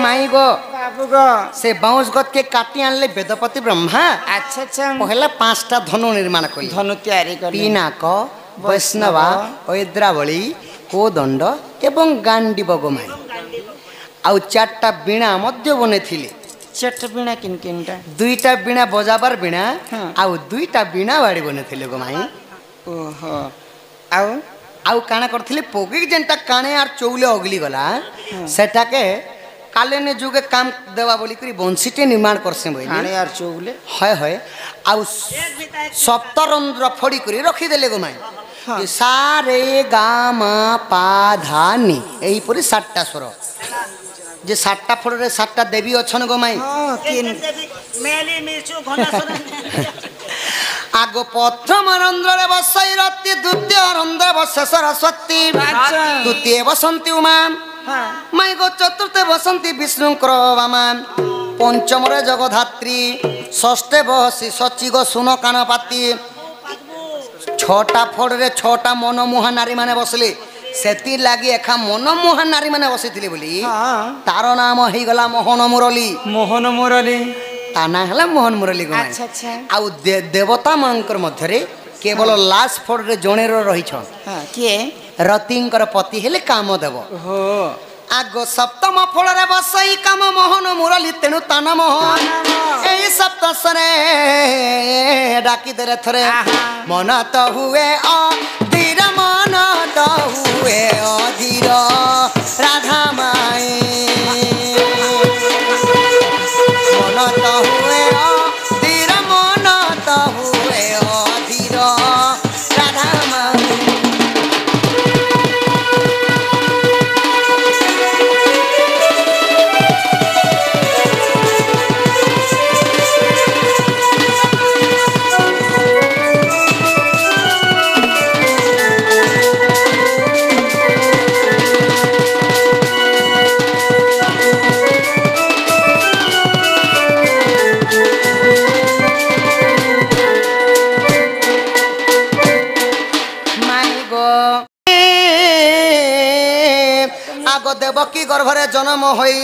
माई गो
बाबू गो
से बाउंस गत के काटी आनले वेदपति ब्रह्मा
अच्छा अच्छा
पहला 5टा धनु निर्माण कले
धनु तैयारी कले
पिनाक वैष्णवा ऐद्रावळी कोदंड एवं गांडीब गोमाई आउ 4टा बीणा मध्य बनेथिले
4टा बीणा किन किनटा
2टा बीणा बजाबार बीणा आउ 2टा बीणा बाड़ी बनेथिले गोमाई
ओहो आउ
आउ काना करथिले पोगी जेंटा काने आर चौले अगली गला सेटा के कालेने जुगे काम देवा बोली करी बंशीटे निर्माण करसे बोली
काने यार चौले
हाय हाय आउ सप्तरंध्र फड़ी करी रखी देले गोमाई ये सारे गा मा पा धा नी एही परी 7टा स्वर जे 7टा फड़ रे 7टा देवी अछन गोमाई
हां किन
मेली मिचु घनासुर
आगो प्रथम रंध्र रे बसई रति द्वितीय रंध्र बस सरस्वती तृतीय बसंती उमा माई गो चतुर्थे बसंती विष्णुकर बामा पंचम रे जगधात्री षष्ठे बहसी सची गो सुन कानपाती 6टा फड़ रे 6टा मनमोहा नारी माने बसले सेती लागी एखा मनमोहा नारी माने बसिथिले बोली तार नाम हेई गला मोहन मुरली ता ना हला मोहन मुरली गो
अच्छा अच्छा
आउ देवता मानकर मध्यरे केवल लास्ट फड़ रे जणे रही छ
हां के
रतिंकर पति हेले काम देव
हो
आगो सप्तम फल रे बसई काम मोहन मुरली तेनु ताना मोहन एई
ସପ୍ତସରେ ଡାକି ଦେଲେ ଥରେ ମନ ତ ହୁଏ ଅଧୀର ମନ ତ ହୁଏ ଅଧୀର ରାଧା ମାଇ ମନ ତ ହୁଏ ଅଧୀର ମନ ତ ହୁଏ ଅଧୀର ରାଧା ମାଇ দেবকী গর্ভরে জন্ম হই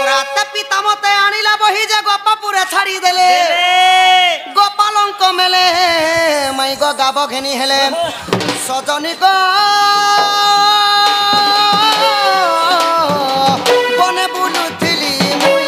রাত পিতা মতে আনিলা বহি যে গোপপুরে ছাড়ি দেলে গোপালঙ্ক মেলে মাই গো গাব ঘেনি হেলে সজনী গো বনে বুলুথিলি মুই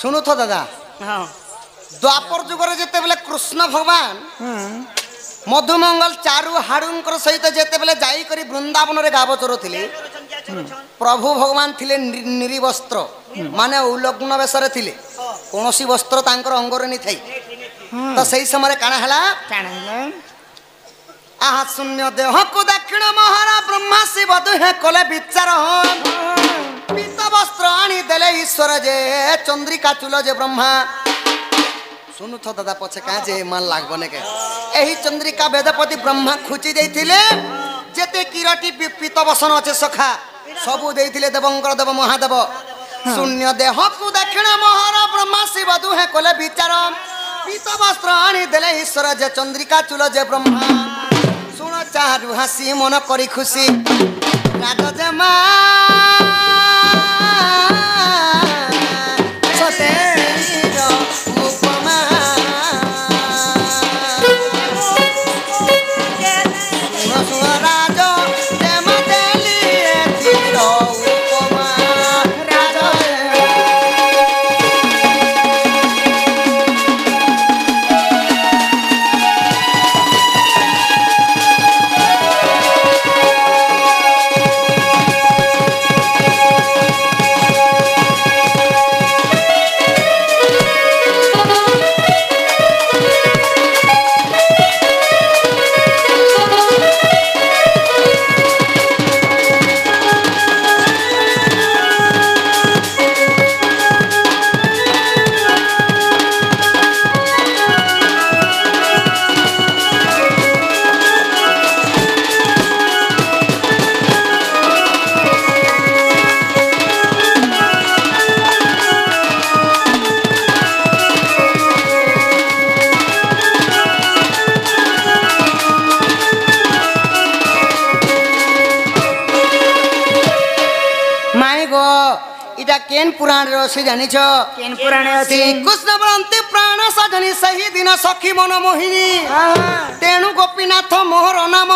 শুনুথ দাদা দ্বাপর যুগরে যেতেবেলে কৃষ্ণ ভগবান মধুমঙ্গল চারু হাড়ুঙ্কর সহিত যেতেবেলে যাই করি বৃন্দাবনরে গাব চরুথিলে প্রভু ভগবান থিলে নিরিবস্ত্র মানে উলগ্ন বেশরে থিলে কোনসি বস্ত্র তাঙ্কর অঙ্গরে নি থাই তো সেই সময় কানা হেলা আহা শূন্য দেহকু দক্ষিণ মহারা ব্রহ্মা শিব দুহে কলে বিচার পীত বস্ত্র আনি দেলে ঈশ্বর যে চন্দ্রিকা চুল যে ব্রহ্মা শুনুথ দাদা পছে কা যে মান লাগব নাকি এই চন্দ্রিকা বেদপতি ব্রহ্মা খুচি দেইছিলে যেতে কিরটি পীত বসন আছে সখা সবু দেইছিলে দেবঙ্কর দেব মহাদেব শূন্য দেহকু দক্ষিণ মহারা ব্রহ্মা শিব দুহে কলে বিচার পীত বস্ত্র আনি দেলে ঈশ্বর যে চন্দ্রিকা চুল যে ব্রহ্মা শুণ চারু হাসি মন করি খুশি রাজ যে মা केन पुराण से जानिछ
केन पुराण अछि
कृष्ण बरंती प्राण सजनी सही दिन सखी मन मोहिनी तेणु गोपीनाथ मोहर नाम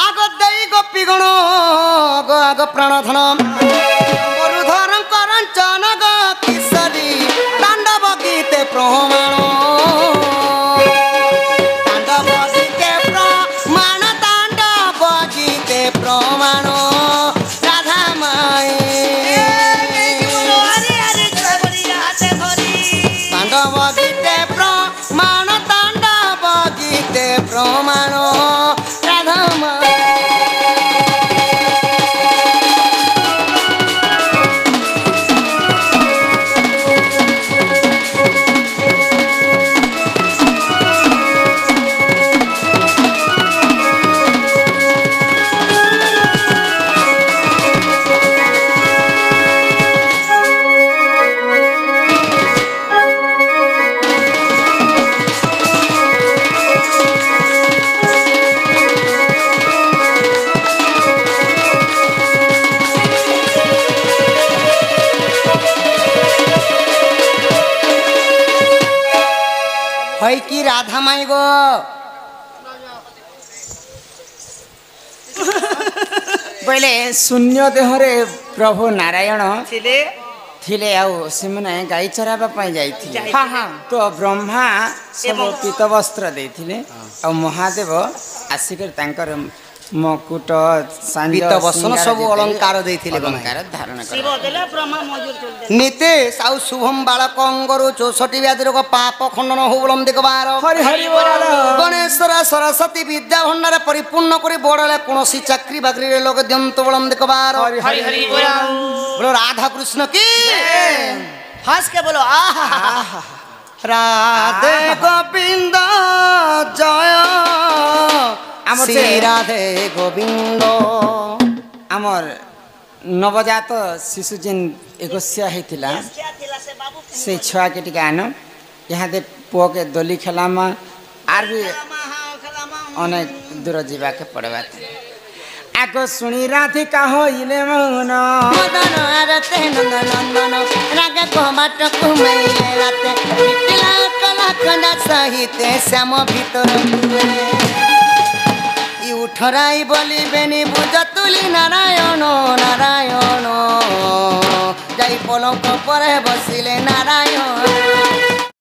आग देई गोपी गण आग प्राण धन गुरुधर करंचन ग किशोरी तांडव गीते प्रमाण तांडव गीते प्रमाण तांडव गीते प्रमाण राधा माई तांडव गीते प्रमाण तांडव गीते प्रमाण राधा माई কইকি রাধা মাই গো
ବୋଇଲେ ଶୂନ୍ୟ ଦେହରେ ପ୍ରଭୁ ନାରାୟଣ
ଥିଲେ
ଥିଲେ ଆଉ ସେମାନେ ଗାଈ ଚରାଇବା ପାଇଁ ଯାଇଥିଲେ
ହଁ ହଁ
ତ ବ୍ରହ୍ମା ସବୁ ପୀତ ବସ୍ତ୍ର ଦେଇଥିଲେ ଆଉ ମହାଦେବ ଆସିକରି ତାଙ୍କର ମକୁଟ
ପୀତ ବସନ ସବୁ ଅଳଙ୍କାର ଦେଇଥିଲେ
ଅଳଙ୍କାର ଧାରଣ
ଶିବ
କଲେ
ଦେଲେ ବ୍ରହ୍ମା ମଜୁର ଚଳିଲେ
ନିତେଶ ଆଉ ଶୁଭମ ବାଳକ ଅଙ୍ଗରୁ 64 ବ୍ୟାଧି ରୋଗ ପାପ ଖଣ୍ଡନ ହଉ ବୋଲମ ଦେଖବାର
ହରି ହରି ବୋଲ
ଗଣେଶ୍ୱର ସରସ୍ୱତୀ ବିଦ୍ୟା ଭଣ୍ଡାର ପରିପୂର୍ଣ୍ଣ କରି ବଡ଼ଲେ କୌଣସି ଚାକରି ବାକରିରେ ଲୋକ ଦିଅନ୍ତ ବୋଲମ ଦେଖବାର
ହରି ହରି
हरि बोल
बोलो राधा कृष्ण की हंस के बोलो आहा राधे गोविंद जय
ଆମର
श्री
ସେ-
राधे गोविंद
ଆମର ନବଜାତ ଶିଶୁ ଯେନ୍ ଏକୋଇଶିଆ ହେଇଥିଲା ସେ ଛୁଆକେ ଟିକେ ଆନ ଇହାଦେ ପୁଅକେ ଦୋଲି ଖେଲାମା ଆର୍ ବି ଅନେକ ଦୂର ଯିବାକେ ପଡ଼ବା ଆଗ ଶୁଣି ରାଧିକା ହଇଲେ ମନ
मदन आरते नंदन नंदन राग कोबाट कुमैले राते पिटिला कला कंदा सहिते श्याम भीतर इ उठराई बोली बेनी बुझतुली नारायण नारायण जाई पलंक परे बसिले नारायण